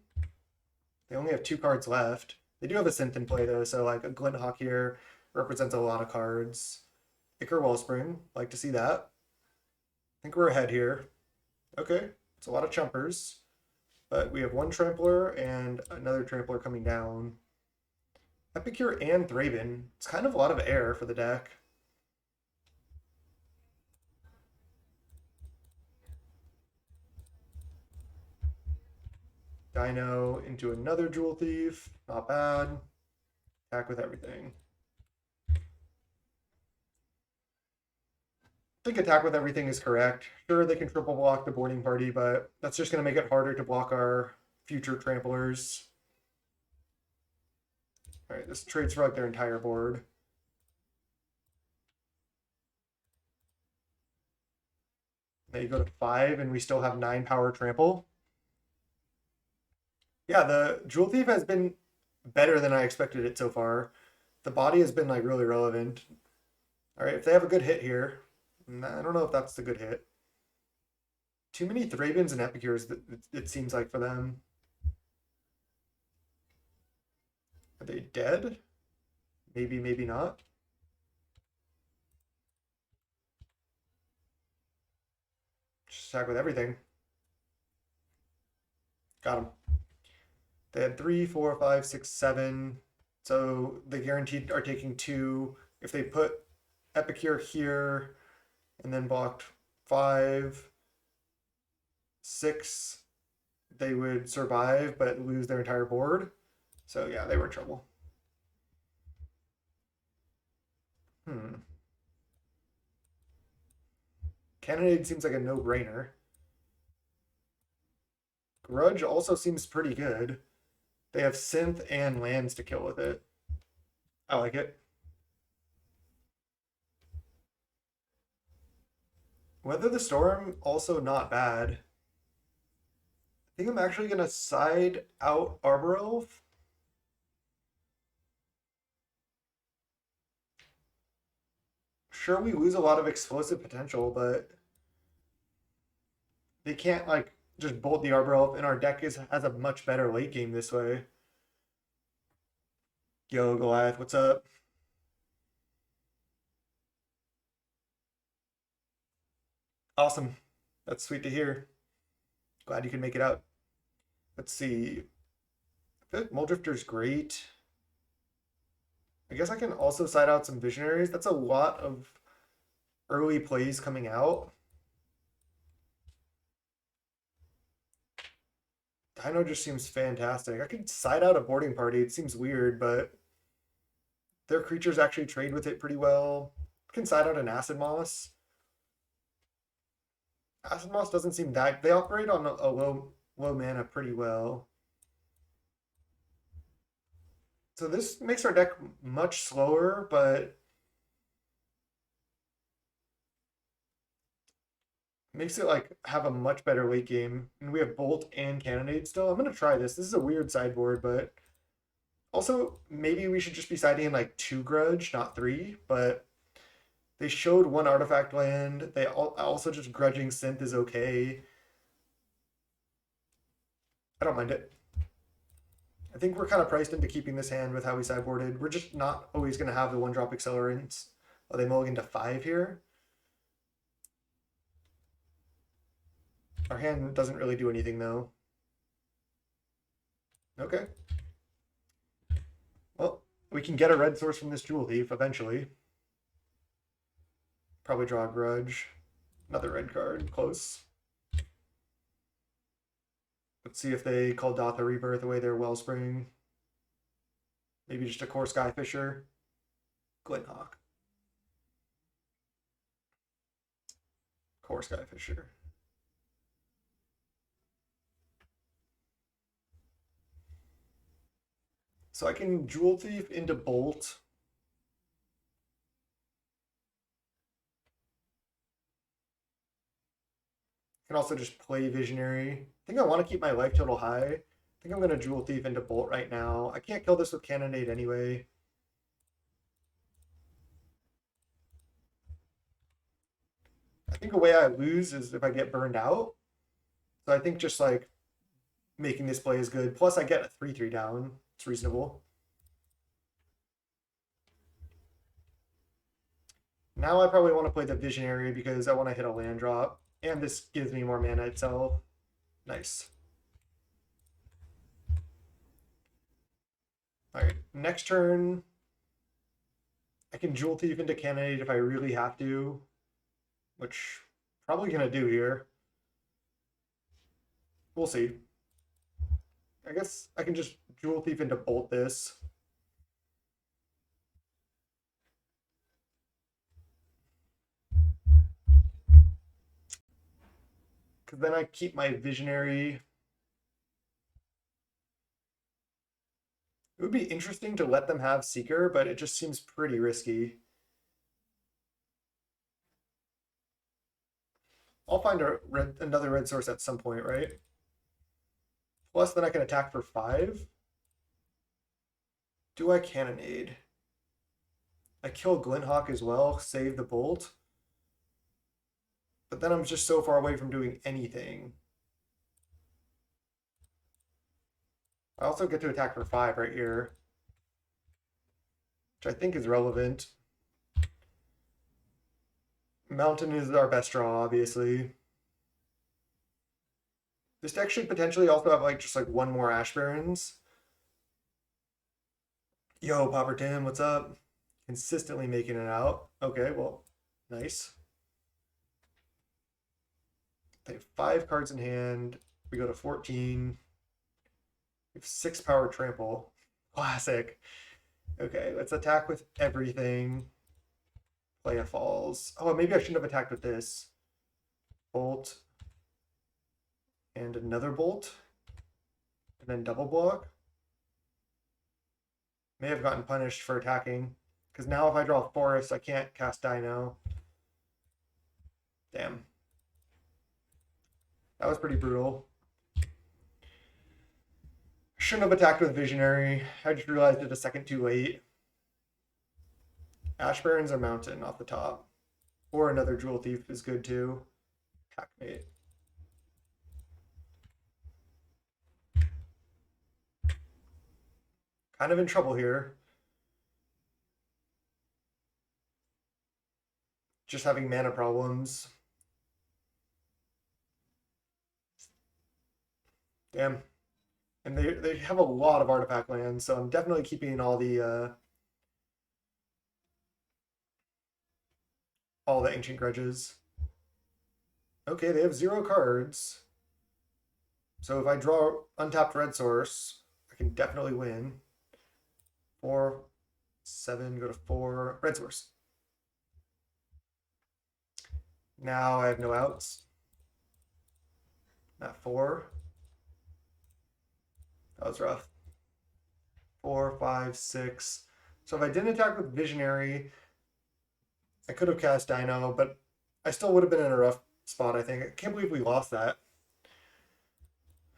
They only have 2 cards left. They do have a synth in play though, so like a Glinthawk here represents a lot of cards. Ichor Wellspring, like to see that. I think we're ahead here. Okay, it's a lot of chumpers, but we have 1 Trampler and another Trampler coming down. Epicure and Thraben. It's kind of a lot of air for the deck. Dino into another Jewel Thief. Not bad. Attack with everything. I think attack with everything is correct. Sure, they can triple block the Boarding Party, but that's just going to make it harder to block our future Tramplers. All right, this trades for like their entire board. Now you go to 5, and we still have 9 power trample. Yeah, the Jewel Thief has been better than I expected it so far. The body has been like really relevant. All right, if they have a good hit here, I don't know if that's the good hit. Too many Thrabens and Epicures, it seems like, for them. Are they dead? Maybe, maybe not. Just attack with everything. Got him. They had 3, 4, 5, 6, 7. So they guaranteed are taking 2. If they put Epicure here and then blocked 5, 6, they would survive but lose their entire board. So yeah, they were in trouble. Hmm. Cannonade seems like a no-brainer. Grudge also seems pretty good. They have synth and lands to kill with it. I like it. Weather the Storm, also not bad. I think I'm actually gonna side out Arbor Elf. Sure, we lose a lot of explosive potential, but they can't like just bolt the Arbor Elf, and our deck has a much better late game this way. Yo, Goliath, what's up? Awesome. That's sweet to hear. Glad you can make it out. Let's see. I feel like Muldrifter's great. I guess I can also side out some Visionaries. That's a lot of early plays coming out. Dino just seems fantastic. I could side out a boarding party. It seems weird, but their creatures actually trade with it pretty well. I can side out an Acid Moss. Acid Moss doesn't seem that. They operate on a low mana pretty well. So this makes our deck much slower, but makes it like have a much better late game. And we have Bolt and Cannonade still. I'm gonna try this. This is a weird sideboard, but also maybe we should just be siding in like 2 Grudge, not 3. But they showed 1 artifact land. They also just grudging synth is okay. I don't mind it. I think we're kind of priced into keeping this hand with how we sideboarded. We're just not always going to have the 1-drop accelerants. Oh, they mulligan to 5 here. Our hand doesn't really do anything though. Okay. Well, we can get a red source from this Jewel Thief eventually. Probably draw a Grudge. Another red card. Close. Let's see if they call Dotha Rebirth away their Wellspring. Maybe just a Core Skyfisher. Glinthawk. Core Skyfisher. So I can Jewel Thief into Bolt. I can also just play Visionary. I think I want to keep my life total high. I think I'm going to Jewel Thief into Bolt right now. I can't kill this with Cannonade anyway. I think a way I lose is if I get burned out. So I think just like making this play is good. Plus I get a 3/3 down. It's reasonable. Now I probably want to play the Visionary because I want to hit a land drop. And this gives me more mana itself. Nice. Alright, next turn. I can Jewel Thief into Cannonade if I really have to. Which probably gonna do here. We'll see. I guess I can just Jewel Thief into Bolt this. Because then I keep my Visionary. It would be interesting to let them have Seeker, but it just seems pretty risky. I'll find another red source at some point, right? Plus, then I can attack for 5. Do I Cannonade? I kill Glinthawk as well, save the Bolt. But then I'm just so far away from doing anything. I also get to attack for 5 right here, which I think is relevant. Mountain is our best draw, obviously. This deck should potentially also have like just like one more Ash Barrens. Yo, Pauper Tim, what's up? Consistently making it out. Okay, well, nice. They have 5 cards in hand. We go to 14. We have 6 power trample. Classic. Okay, let's attack with everything. play a falls. Oh, maybe I shouldn't have attacked with this. Bolt. And another bolt. And then double block. May have gotten punished for attacking. Because now if I draw forest, I can't cast Dino. Damn. That was pretty brutal. Shouldn't have attacked with Visionary. I just realized it a second too late. Ash Barrens or Mountain off the top. Or another Jewel Thief is good too. Packmate. Kind of in trouble here. Just having mana problems. Damn. And they have a lot of artifact lands, so I'm definitely keeping all the ancient grudges. Okay, they have 0 cards. So if I draw untapped red source, I can definitely win. 4, 7, go to 4, red source. Now I have no outs. Not 4. That was rough. 4, 5, 6. So if I didn't attack with Visionary, I could have cast Dino, but I still would have been in a rough spot, I think. I can't believe we lost that.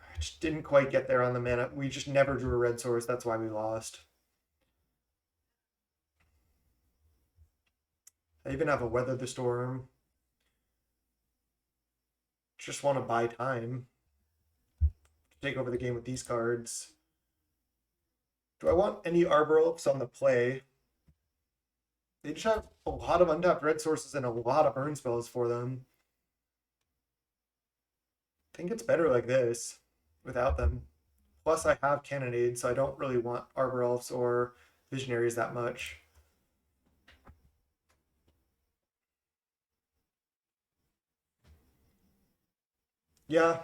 I just didn't quite get there on the mana. We just never drew a red source. That's why we lost. I even have a Weather the Storm. Just want to buy time to take over the game with these cards. Do I want any Arbor Elves on the play? They just have a lot of untapped red sources and a lot of burn spells for them. I think it's better like this without them. Plus I have Cannonade, so I don't really want Arbor Elves or Visionaries that much. Yeah,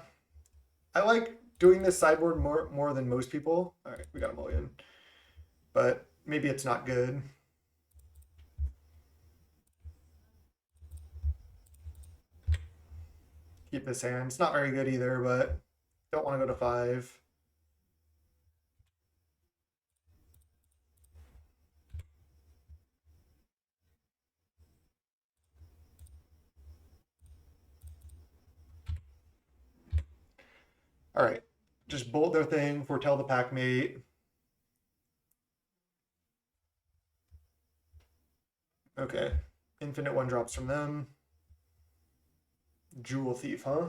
I like doing this sideboard more than most people. All right, we got a mulligan, but maybe it's not good. Keep this hand. It's not very good either, but don't want to go to 5. All right, just bolt their thing, foretell the packmate. Okay, infinite 1-drops from them. Jewel Thief, huh?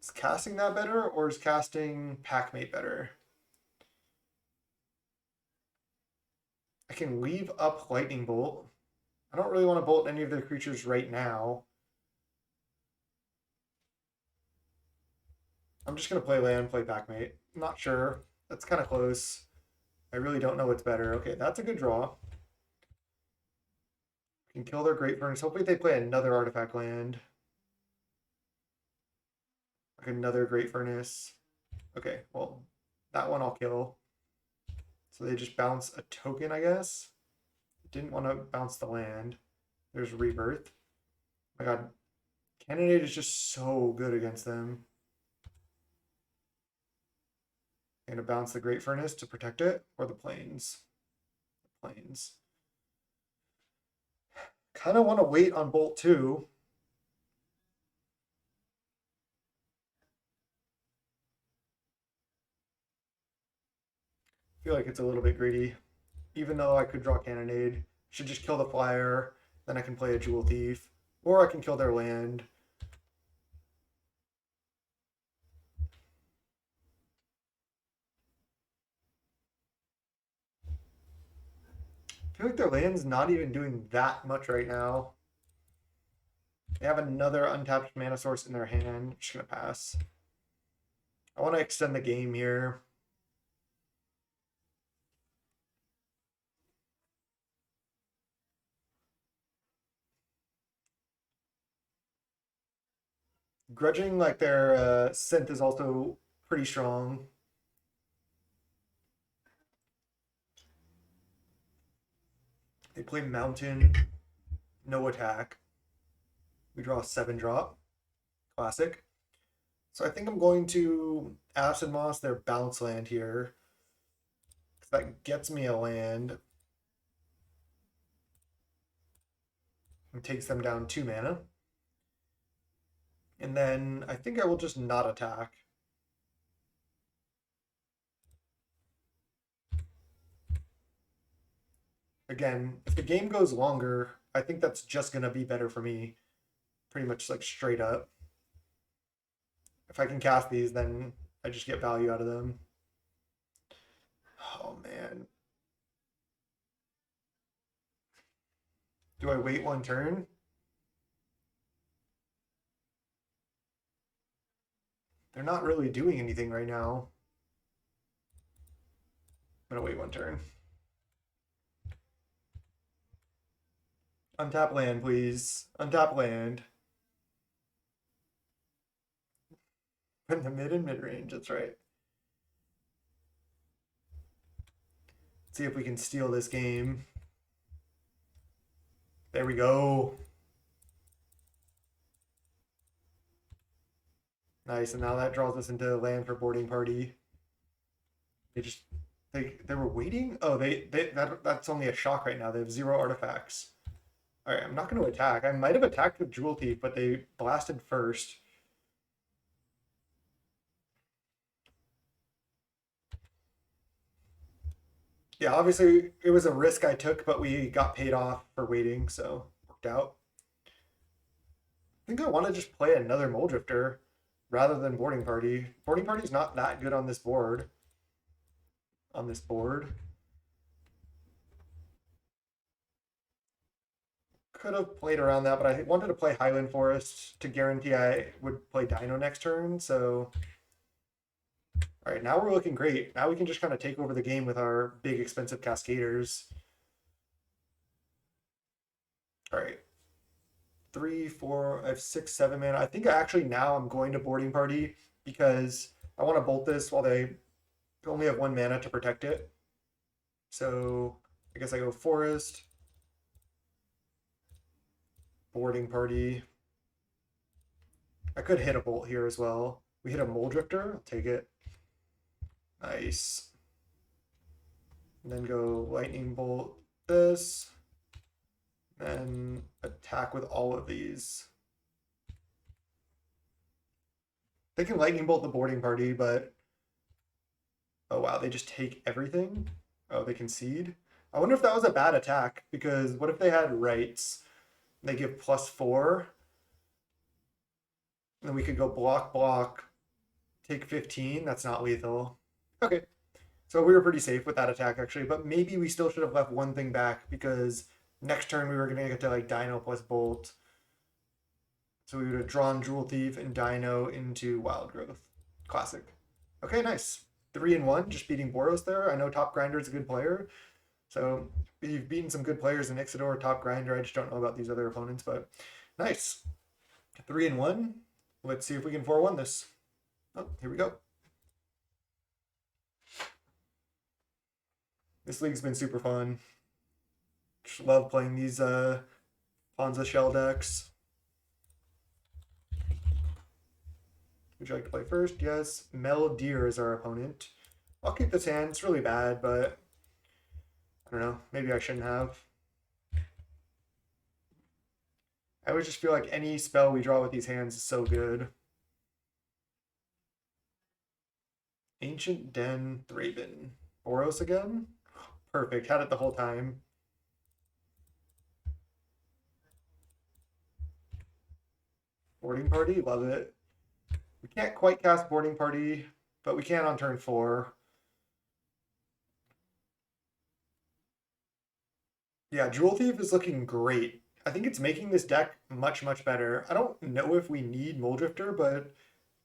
Is casting that better, or is casting packmate better? I can leave up Lightning Bolt. I don't really want to bolt any of their creatures right now. I'm just going to play land, play packmate. I'm not sure. That's kind of close. I really don't know what's better. Okay, that's a good draw. Can kill their Great Furnace. Hopefully they play another artifact land. Like another Great Furnace. Okay, well, that one I'll kill. So they just bounce a token, I guess. Didn't want to bounce the land. There's Rebirth. Oh my god. Cannonade is just so good against them. I'm going to bounce the Great Furnace to protect it, or the Plains. The Plains. Kind of want to wait on Bolt 2. I feel like it's a little bit greedy. Even though I could draw Cannonade, should just kill the flyer, then I can play a Jewel Thief, or I can kill their land. I feel like their land's not even doing that much right now. They have another untapped mana source in their hand. I'm just gonna pass. I want to extend the game here. Grudging like their synth is also pretty strong. They play mountain, no attack. We draw a 7-drop, classic. So I think I'm going to Acid Moss their bounce land here. That gets me a land. And takes them down 2 mana. And then I think I will just not attack. Again, if the game goes longer, I think that's just going to be better for me. Pretty much like straight up. If I can cast these, then I just get value out of them. Oh, man. Do I wait 1 turn? They're not really doing anything right now. I'm going to wait 1 turn. Untap land, please. Untap land. In the mid and mid-range, that's right. Let's see if we can steal this game. There we go. Nice, and now that draws us into land for boarding party. They were waiting? Oh, that's only a shock right now. They have 0 artifacts. All right, I'm not going to attack. I might have attacked with Jewel Thief, but they blasted first. Yeah, obviously it was a risk I took, but we got paid off for waiting, so worked out. I think I want to just play another Mole Drifter rather than Boarding Party. Boarding Party's not that good on this board. Could have played around that, but I wanted to play Highland Forest to guarantee I would play Dino next turn, so... All right, now we're looking great. Now we can just kind of take over the game with our big, expensive Cascaders. All right. 3, 4, I have 6, 7 mana. I think actually now I'm going to Boarding Party because I want to bolt this while they only have 1 mana to protect it. So I guess I go Forest, Boarding Party. I could hit a bolt here as well. We hit a Mole Drifter. I'll take it. Nice. And then go Lightning Bolt this. Then attack with all of these. They can Lightning Bolt the Boarding Party, but... Oh wow, they just take everything? Oh, they concede? I wonder if that was a bad attack, because what if they had rights? They give +4. And then we could go block, block, take 15. That's not lethal. Okay. So we were pretty safe with that attack, actually. But maybe we still should have left 1 thing back, because next turn we were going to get to like Dino plus Bolt. So we would have drawn Jewel Thief and Dino into Wild Growth. Classic. Okay, nice. 3-1, just beating Boros there. I know Top Grinder is a good player. So you've beaten some good players in Ixidor, Top Grinder. I just don't know about these other opponents, but nice. 3-1. Let's see if we can 4-1 this. Oh, here we go. This league's been super fun. Just love playing these Ponza shell decks. Would you like to play first? Yes. Mel Deer is our opponent. I'll keep this hand. It's really bad, but I don't know. Maybe I shouldn't have. I always just feel like any spell we draw with these hands is so good. Ancient Den Thraben. Boros again? Perfect. Had it the whole time. Boarding Party? Love it. We can't quite cast Boarding Party, but we can on turn 4. Yeah, Jewel Thief is looking great. I think it's making this deck much, much better. I don't know if we need Mole Drifter, but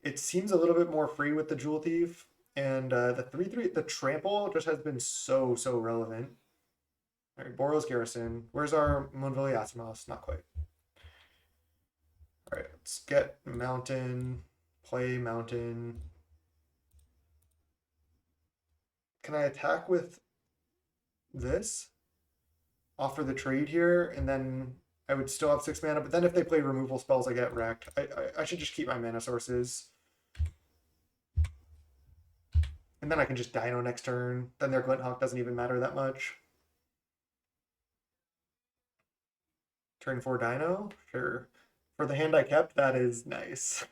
it seems a little bit more free with the Jewel Thief. And the 3/3, the Trample just has been so, so relevant. All right, Boros Garrison. Where's our Moonville Asimos? Not quite. All right, let's get Mountain, play Mountain. Can I attack with this? offer the trade here, and then I would still have 6 mana. But then if they play removal spells, I get wrecked. I should just keep my mana sources. And then I can just Dino next turn. Then their Glinthawk doesn't even matter that much. Turn 4 Dino? Sure. For the hand I kept, that is nice.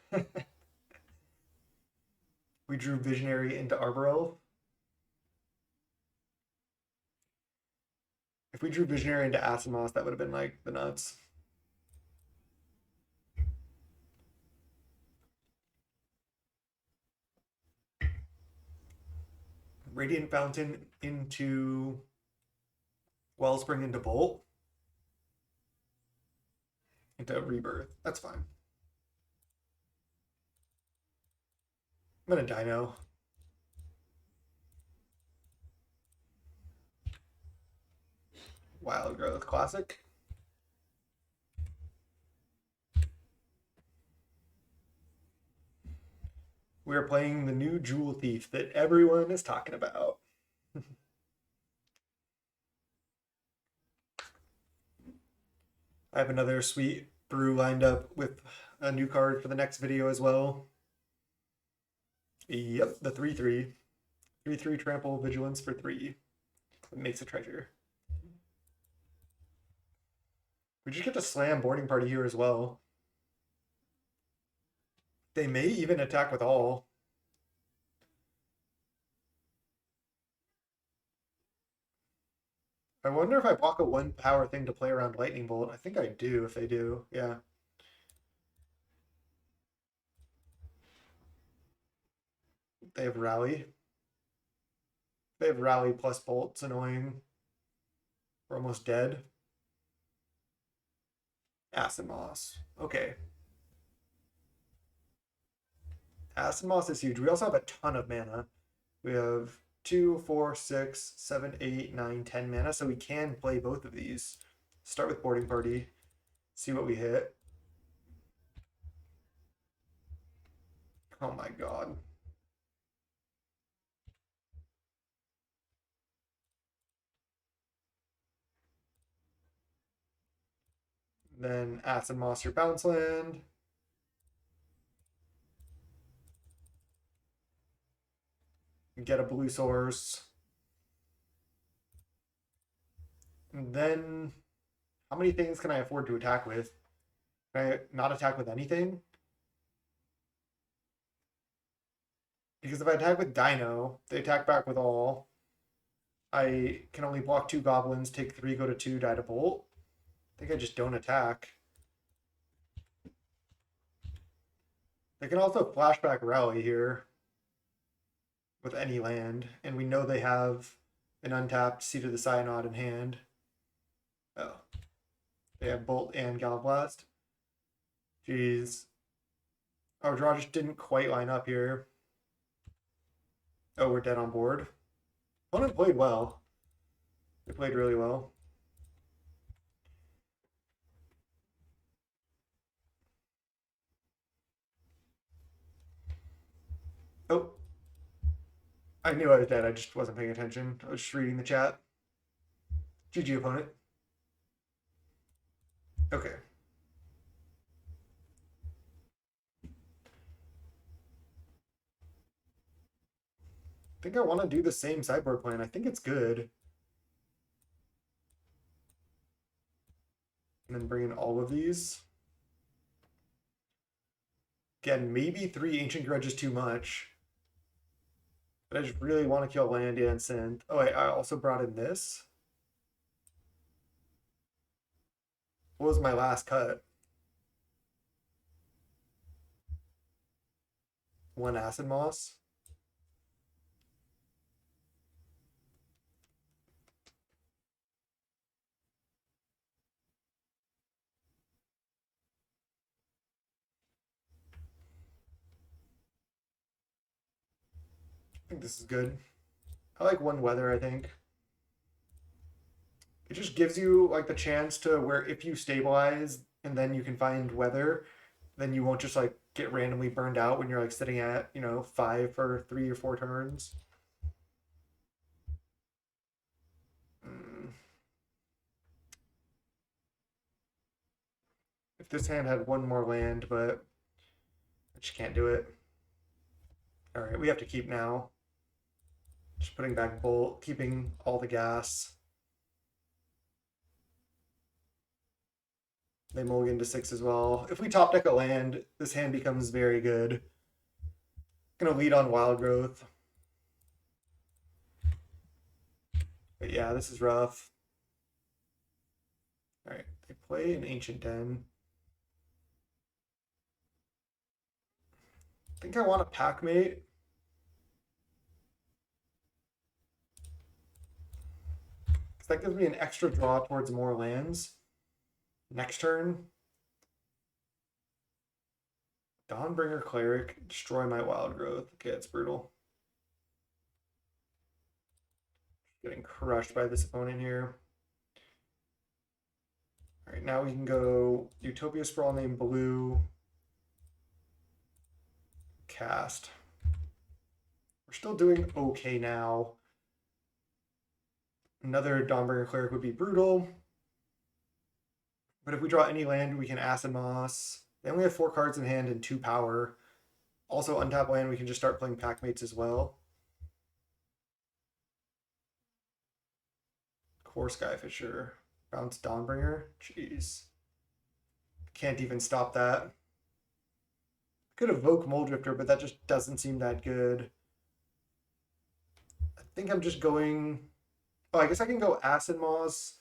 We drew Visionary into Arbor Elf. If we drew Visionary into Asimos, that would have been like the nuts. Radiant Fountain into Wellspring into Bolt. Into Rebirth. That's fine. I'm gonna Dino. Wild Growth Classic. We are playing the new Jewel Thief that everyone is talking about. I have another sweet brew lined up with a new card for the next video as well. Yep, the 3/3. 3/3 trample vigilance for 3. It makes a treasure. We just get to slam boarding party here as well. They may even attack with all. I wonder if I block a 1 power thing to play around Lightning Bolt. I think I do if they do. Yeah. They have Rally. They have Rally plus Bolt. It's annoying. We're almost dead. Acid Moss. Okay. Acid Moss is huge. We also have a ton of mana. We have 2, 4, 6, 7, 8, 9, 10 mana, so we can play both of these. Start with boarding party. See what we hit. Oh my god. Then Acid Moss your bounce land. Get a blue source. And then how many things can I afford to attack with? Can I not attack with anything? Because if I attack with Dino, they attack back with all. I can only block 2 goblins, take 3, go to 2, die to Bolt. I think I just don't attack. They can also flashback Rally here with any land, and we know they have an untapped Seat of the Synod in hand. Oh. They have Bolt and Gallblast. Jeez. Our draw just didn't quite line up here. Oh, we're dead on board. Opponent played well. They played really well. Oh. I knew I was dead. I just wasn't paying attention. I was just reading the chat. GG, opponent. Okay. I think I want to do the same sideboard plan. I think it's good. And then bring in all of these. Again, maybe 3 Ancient Grudge is too much. But I just really want to kill land and synth. Oh, wait, I also brought in this. What was my last cut? 1 Acid Moss. I think this is good. I like 1 Weather, I think. It just gives you like the chance to where if you stabilize and then you can find Weather, then you won't just like get randomly burned out when you're like sitting at, 5 for 3 or 4 turns. if this hand had one more land, but I just can't do it. All right, we have to keep now. Just putting back Bolt, keeping all the gas. They mulligan to 6 as well. If we top deck a land, this hand becomes very good. Gonna lead on Wild Growth. But yeah, this is rough. All right, they play an Ancient Den. I think I want a Packmate. Because that gives me an extra draw towards more lands. Next turn. Dawnbringer Cleric, destroy my Wild Growth. Okay, it's brutal. Getting crushed by this opponent here. All right, now we can go Utopia Sprawl named Blue. Cast. We're still doing okay now. Another Dawnbringer Cleric would be brutal. But if we draw any land, we can Acid Moss. Then we have 4 cards in hand and 2 power. Also, untap land, we can just start playing Packmates as well. Core Skyfisher. Bounce Dawnbringer. Jeez. Can't even stop that. Could evoke Moldrifter, but that just doesn't seem that good. I think I'm just going... Oh, I guess I can go Acid Moss.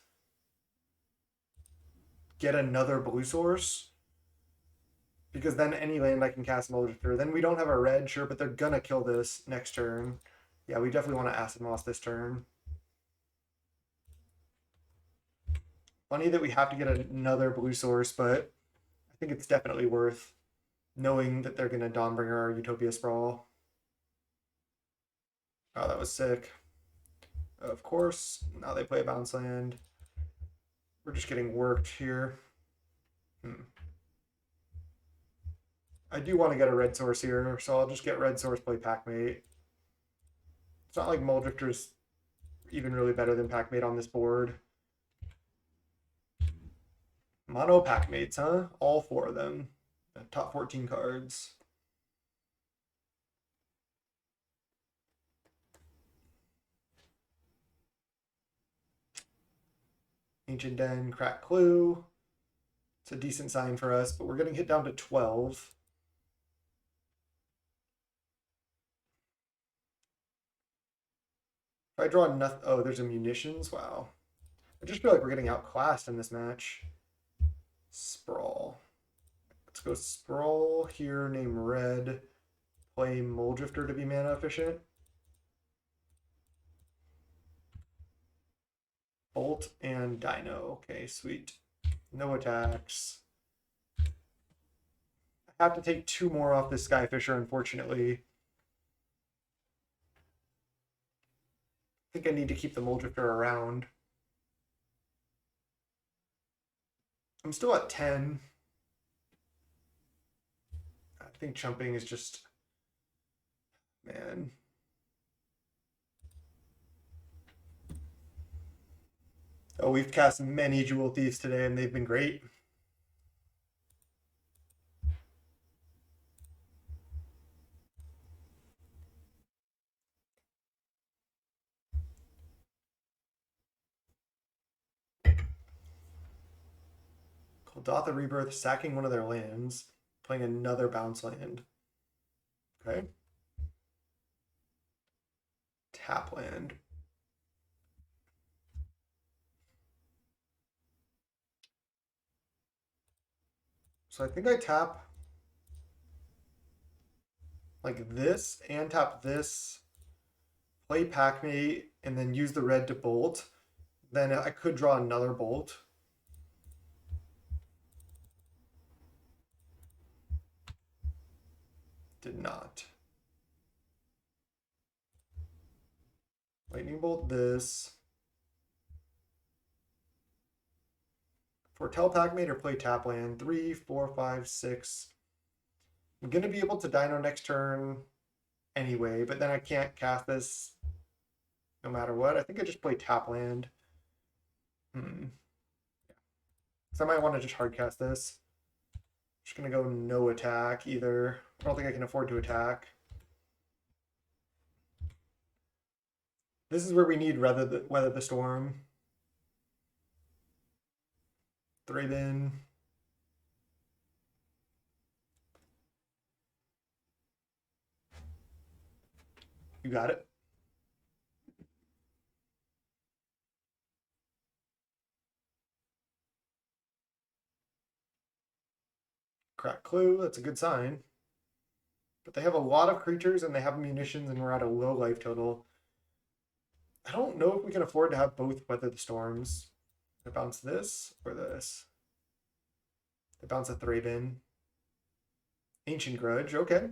Get another blue source. Because then any land I can cast Moldrifter. Then we don't have a red, sure, but they're gonna kill this next turn. Yeah, we definitely want to Acid Moss this turn. Funny that we have to get another blue source, but I think it's definitely worth knowing that they're gonna Dawnbringer our Utopia Sprawl. Oh, that was sick. Of course, now they play a bounce land. We're just getting worked here. I do want to get a red source here, so I'll just get red source, play Packmate. It's not like Moldrifter's even really better than Packmate on this board. Mono Packmates, huh? All 4 of them. Top 14 cards. Ancient Den, Crack Clue. It's a decent sign for us, but we're getting hit down to 12. If I draw nothing, oh, there's a munitions. Wow. I just feel like we're getting outclassed in this match. Sprawl. Let's go Sprawl here, name red. Play Moldrifter to be mana efficient. Bolt and Dino. Okay, sweet. No attacks. I have to take 2 more off this Skyfisher, unfortunately. I think I need to keep the Moldrifter around. I'm still at 10. I think chumping is just... Man. Oh, we've cast many Jewel Thieves today, and they've been great. Golgotha Rebirth, sacking one of their lands, playing another bounce land. Okay. Tap land. So I think I tap like this and tap this, play Packmate, and then use the red to bolt. Then I could draw another bolt. Did not. Lightning bolt this. Foretell Packmate or play tap land. 3, 4, 5, 6. I'm gonna be able to Dino next turn anyway, but then I can't cast this no matter what. I think I just play tap land. So I might want to just hard cast this. Just gonna go no attack either. I don't think I can afford to attack. This is where we need weather the storm. Thraben. You got it. Crack clue. That's a good sign. But they have a lot of creatures and they have munitions and we're at a low life total. I don't know if we can afford to have both weather the storms. I bounce this or this. I bounce a Thraben. Ancient Grudge. Okay.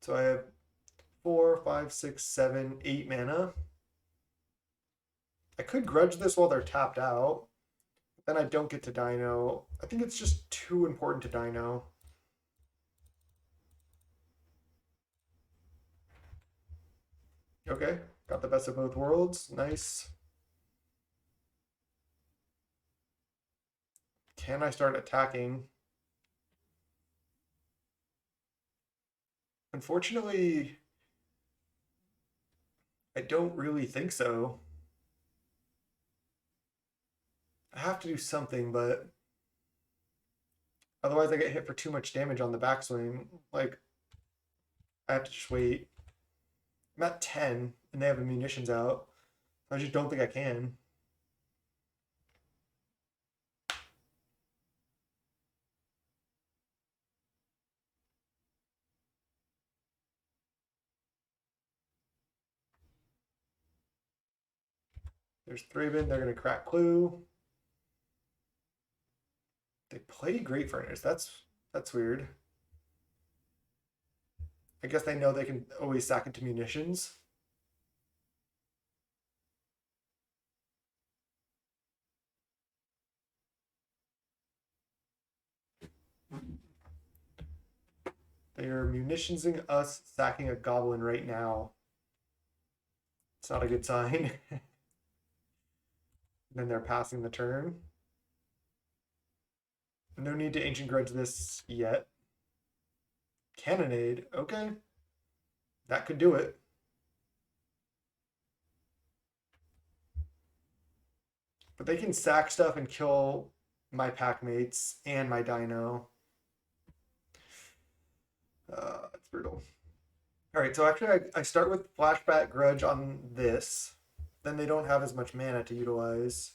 So I have 4, 5, 6, 7, 8 mana. I could grudge this while they're tapped out. Then I don't get to Dino. I think it's just too important to Dino. Okay, got the best of both worlds. Nice. Can I start attacking? Unfortunately, I don't really think so. I have to do something, but otherwise I get hit for too much damage on the backswing. Like, I have to just wait. I'm at 10, and they have the munitions out. I just don't think I can. There's Thraben. They're going to crack Clue. They play Great Furnace. That's weird. I guess they know they can always sack into munitions. They are munitionsing us, sacking a goblin right now. It's not a good sign. Then they're passing the turn. No need to Ancient Grudge this yet. Cannonade. Okay. That could do it. But they can sack stuff and kill my pack mates and my dino. It's brutal. All right, so actually I start with Flashback Grudge on this. Then they don't have as much mana to utilize.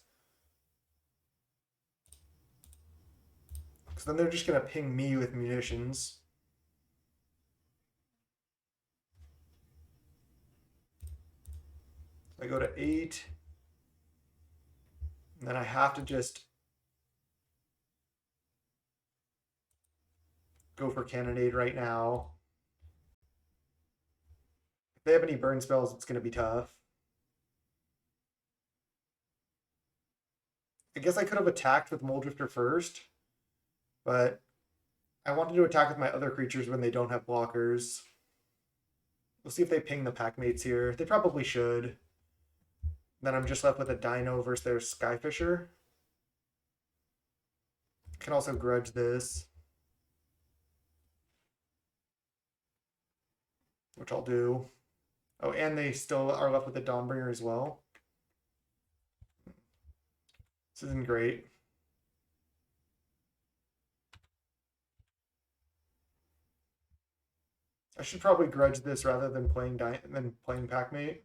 Because then they're just going to ping me with munitions. I go to 8. And then I have to just go for Cannonade right now. If they have any burn spells, it's going to be tough. I guess I could have attacked with Moldrifter first, but I wanted to attack with my other creatures when they don't have blockers. We'll see if they ping the pack mates here. They probably should. Then I'm just left with a Dino versus their Skyfisher. Can also grudge this, which I'll do. Oh, and they still are left with the Dawnbringer as well. This isn't great. I should probably grudge this rather than playing Packmate.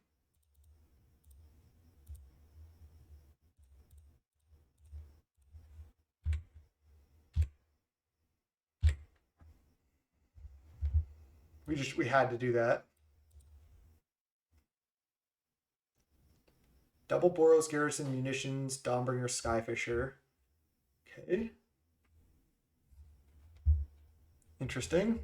We had to do that. Double Boros Garrison Munitions, Dawnbringer, Skyfisher. Okay. Interesting.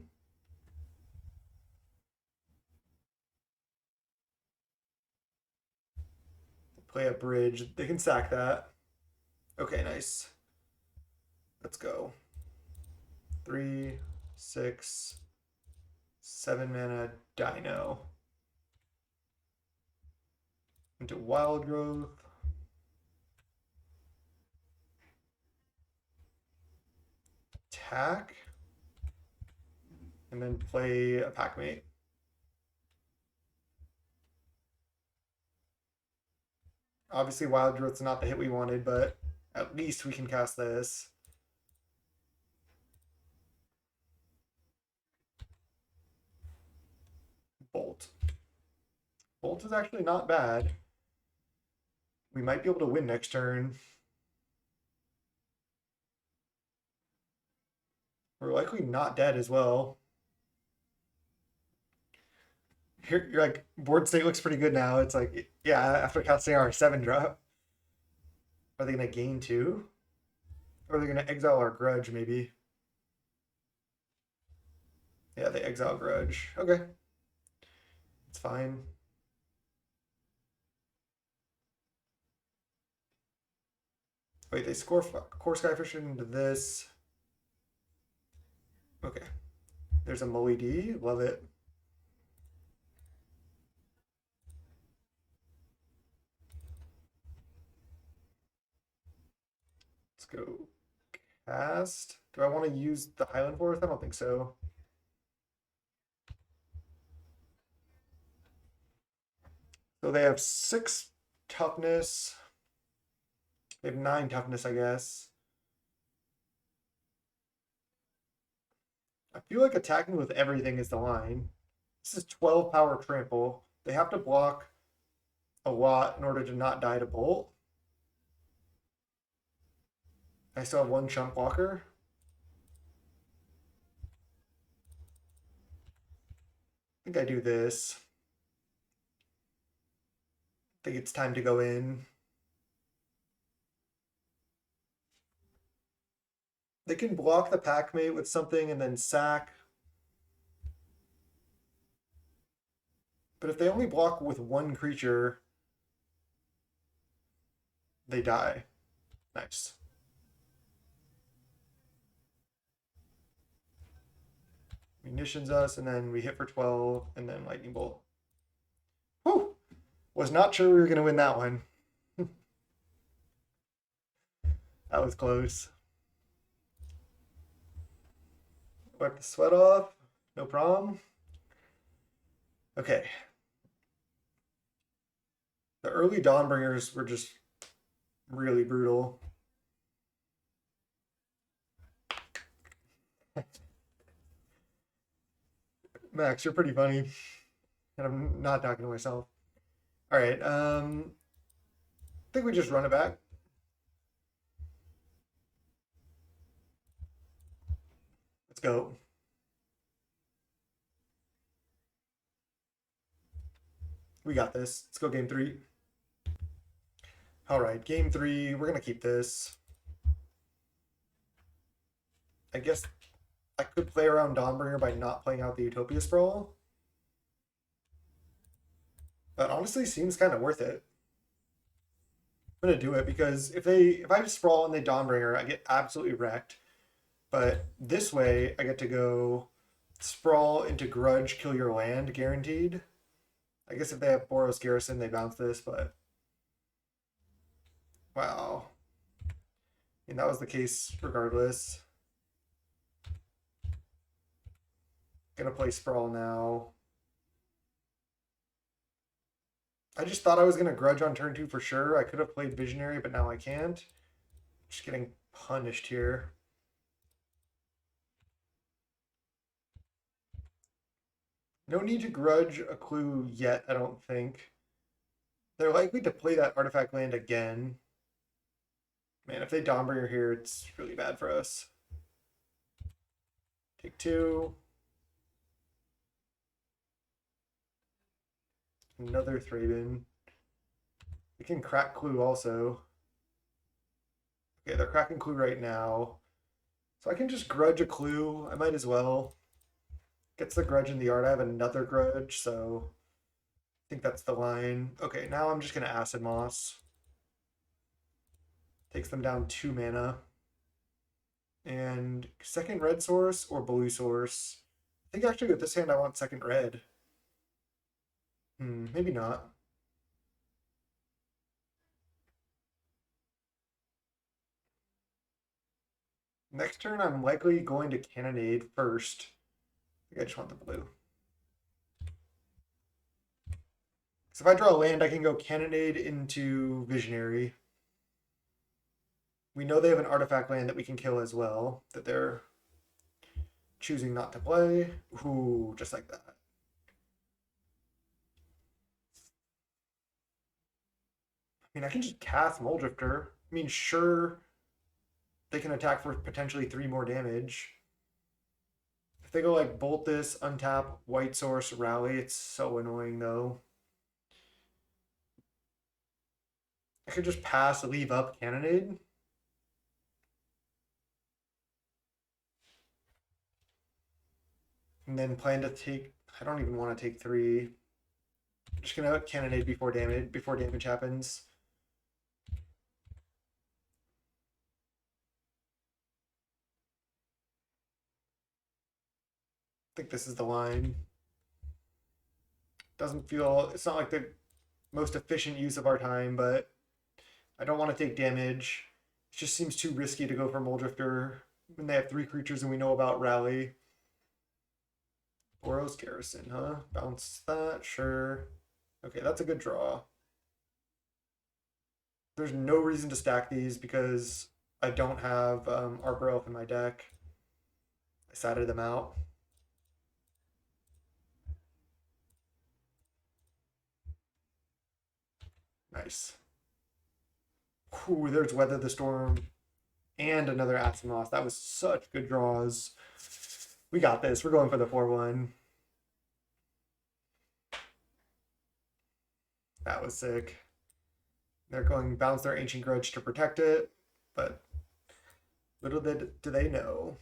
Play a bridge. They can sack that. Okay, nice. Let's go. 3, 6, 7 mana Dino. Into Wild Growth. attack and then play a Packmate. Obviously, Wild Growth's not the hit we wanted, but at least we can cast this. Bolt. Bolt is actually not bad. We might be able to win next turn. We're likely not dead as well. Here, you're like, board state looks pretty good now. It's like, yeah, after casting our 7-drop. Are they going to gain 2? Or are they going to exile our Grudge, maybe? Yeah, they exile Grudge. Okay. It's fine. Wait, they core Skyfish into this. Okay. There's a Mully D. Love it. Let's go cast. Do I want to use the Highland Forest? I don't think so. So they have 6 toughness. They have 9 toughness, I guess. I feel like attacking with everything is the line. This is 12 power trample. They have to block a lot in order to not die to bolt. I still have 1 chump blocker. I think I do this. I think it's time to go in. They can block the Packmate with something and then sack. But if they only block with 1 creature, they die. Nice. Munitions us, and then we hit for 12, and then Lightning Bolt. Whew! Was not sure we were going to win that one. That was close. Wipe the sweat off. No problem. Okay. The early Dawnbringers were just really brutal. Max, you're pretty funny. And I'm not talking to myself. All right. I think we just run it back. Let's go. We got this. Let's go game 3. All right, game 3. We're going to keep this. I guess I could play around Dawnbringer by not playing out the Utopia Sprawl. But honestly, seems kind of worth it. I'm gonna do it because if I sprawl and they Dawnbringer, I get absolutely wrecked. But this way, I get to go sprawl into Grudge, kill your land, guaranteed. I guess if they have Boros Garrison, they bounce this, but wow. I mean, that was the case regardless. Gonna play Sprawl now. I just thought I was gonna Grudge on turn 2 for sure. I could have played Visionary, but now I can't. Just getting punished here. No need to Grudge a clue yet, I don't think. They're likely to play that artifact land again. Man, if they Dawnbringer here, it's really bad for us. Take 2. Another Thraben. We can crack Clue also. Okay, they're cracking Clue right now. So I can just Grudge a Clue. I might as well. Gets the Grudge in the yard. I have another Grudge, so I think that's the line. Okay, now I'm just going to Acid Moss. Takes them down 2 mana. And second red source or blue source. I think actually with this hand I want second red. Maybe not. Next turn, I'm likely going to Cannonade first. I think I just want the blue. So if I draw a land, I can go Cannonade into Visionary. We know they have an artifact land that we can kill as well, that they're choosing not to play. Ooh, just like that. I mean, I can just cast Muldrifter. I mean, sure, they can attack for potentially 3 more damage. If they go like Bolt this, untap, White Source, Rally, it's so annoying though. I could just pass, leave up Cannonade. And then plan to take, I don't even want to take 3. I'm just gonna Cannonade before damage happens. I think this is the line. Doesn't feel, it's not like the most efficient use of our time, but I don't want to take damage. It just seems too risky to go for Muldrifter when they have 3 creatures and we know about Rally. Boros Garrison, huh? Bounce that, sure. Okay, that's a good draw. There's no reason to stack these because I don't have Arbor Elf in my deck. I sided them out. Nice. Ooh, there's Weather the Storm and another Asimos. That was such good draws. We got this. We're going for the 4-1. That was sick. They're going bounce their Ancient Grudge to protect it, but little do they know.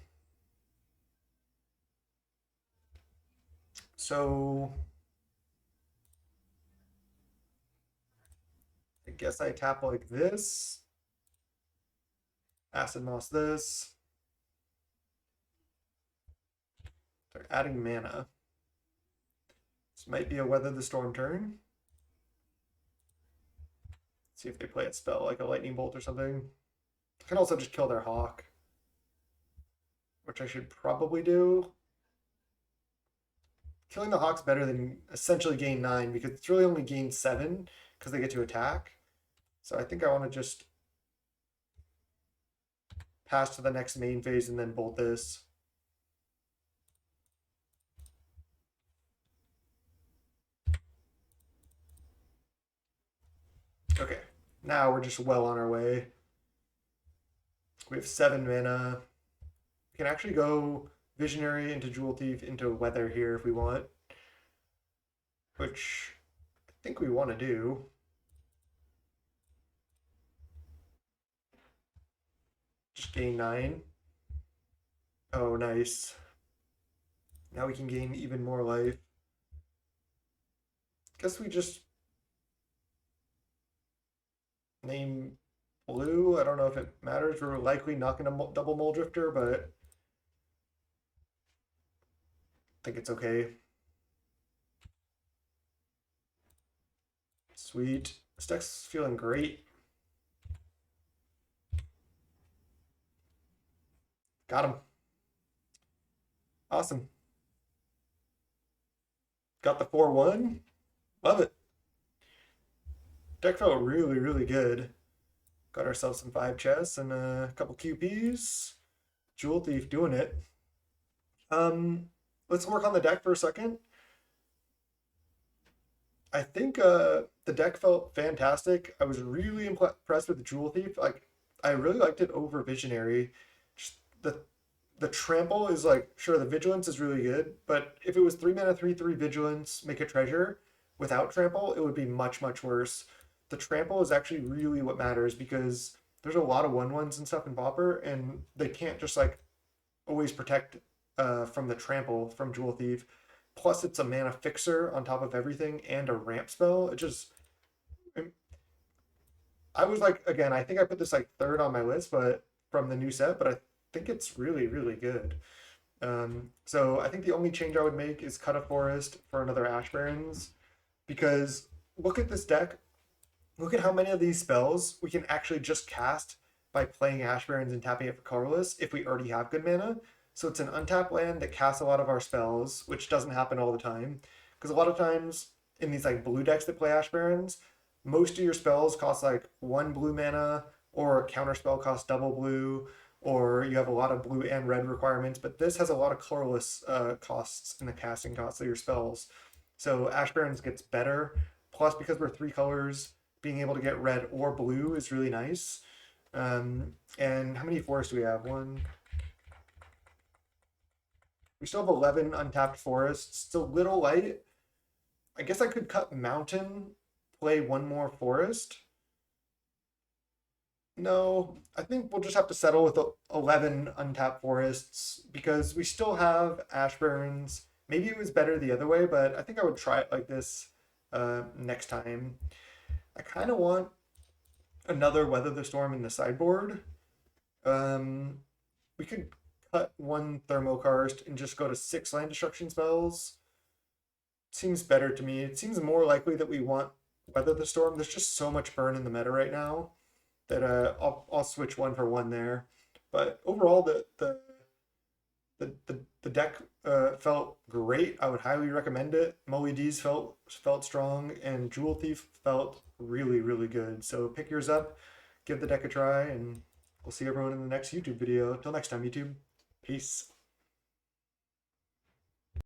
So I guess I tap like this. Acid Moss this. They're adding mana. This might be a Weather the Storm turn. See if they play a spell like a Lightning Bolt or something. I can also just kill their Hawk, which I should probably do. Killing the Hawk's better than essentially gain 9 because it's really only gain 7 because they get to attack. So I think I want to just pass to the next main phase and then bolt this. Okay, now we're just well on our way. We have 7 mana. We can actually go Visionary into Jewel Thief into Weather here if we want, which I think we want to do. Just gain 9. Oh, nice. Now we can gain even more life. Guess we just name blue. I don't know if it matters. We're likely not going to double Muldrifter, but I think it's okay. Sweet. This deck's feeling great. Got him. Awesome. Got the 4-1. Love it. Deck felt really, really good. Got ourselves some 5 chests and a couple QPs. Jewel Thief doing it. Let's work on the deck for a second. I think the deck felt fantastic. I was really impressed with the Jewel Thief. Like, I really liked it over Visionary. Just the trample is like, sure, the vigilance is really good, but if it was 3 mana 3/3 vigilance, make a treasure without trample, it would be much, much worse. The trample is actually really what matters because there's a lot of 1/1s and stuff in Pauper, and they can't just like always protect from the trample from Jewel Thief. Plus, it's a mana fixer on top of everything and a ramp spell. It just, I was like, again, I think I put this like 3rd on my list, but from the new set, but I think it's really, really good. So I think the only change I would make is cut a forest for another Ash Barrens, because look at this deck. Look at how many of these spells we can actually just cast by playing Ash Barrens and tapping it for colorless if we already have good mana. So it's an untapped land that casts a lot of our spells, which doesn't happen all the time. Because a lot of times in these like blue decks that play Ash Barrens, most of your spells cost like 1 blue mana, or a counter spell costs double blue, or you have a lot of blue and red requirements. But this has a lot of colorless costs in the casting costs of your spells. So Ash Barrens gets better. Plus, because we're 3 colors, being able to get red or blue is really nice. And how many forests do we have? One. We still have 11 untapped forests. It's a little light. I guess I could cut mountain, play one more forest. No, I think we'll just have to settle with 11 untapped forests because we still have ash barrens. Maybe it was better the other way, but I think I would try it like this next time. I kind of want another Weather the Storm in the sideboard. Um, we could cut one Thermokarst and just go to 6 land destruction spells. Seems better to me. It seems more likely that we want Weather the Storm. There's just so much burn in the meta right now that I'll switch one for one there. But overall, the deck felt great. I would highly recommend it. Molly D's felt strong, and Jewel Thief felt really good. So pick yours up, give the deck a try, and we'll see everyone in the next YouTube video. Till next time, YouTube. Peace.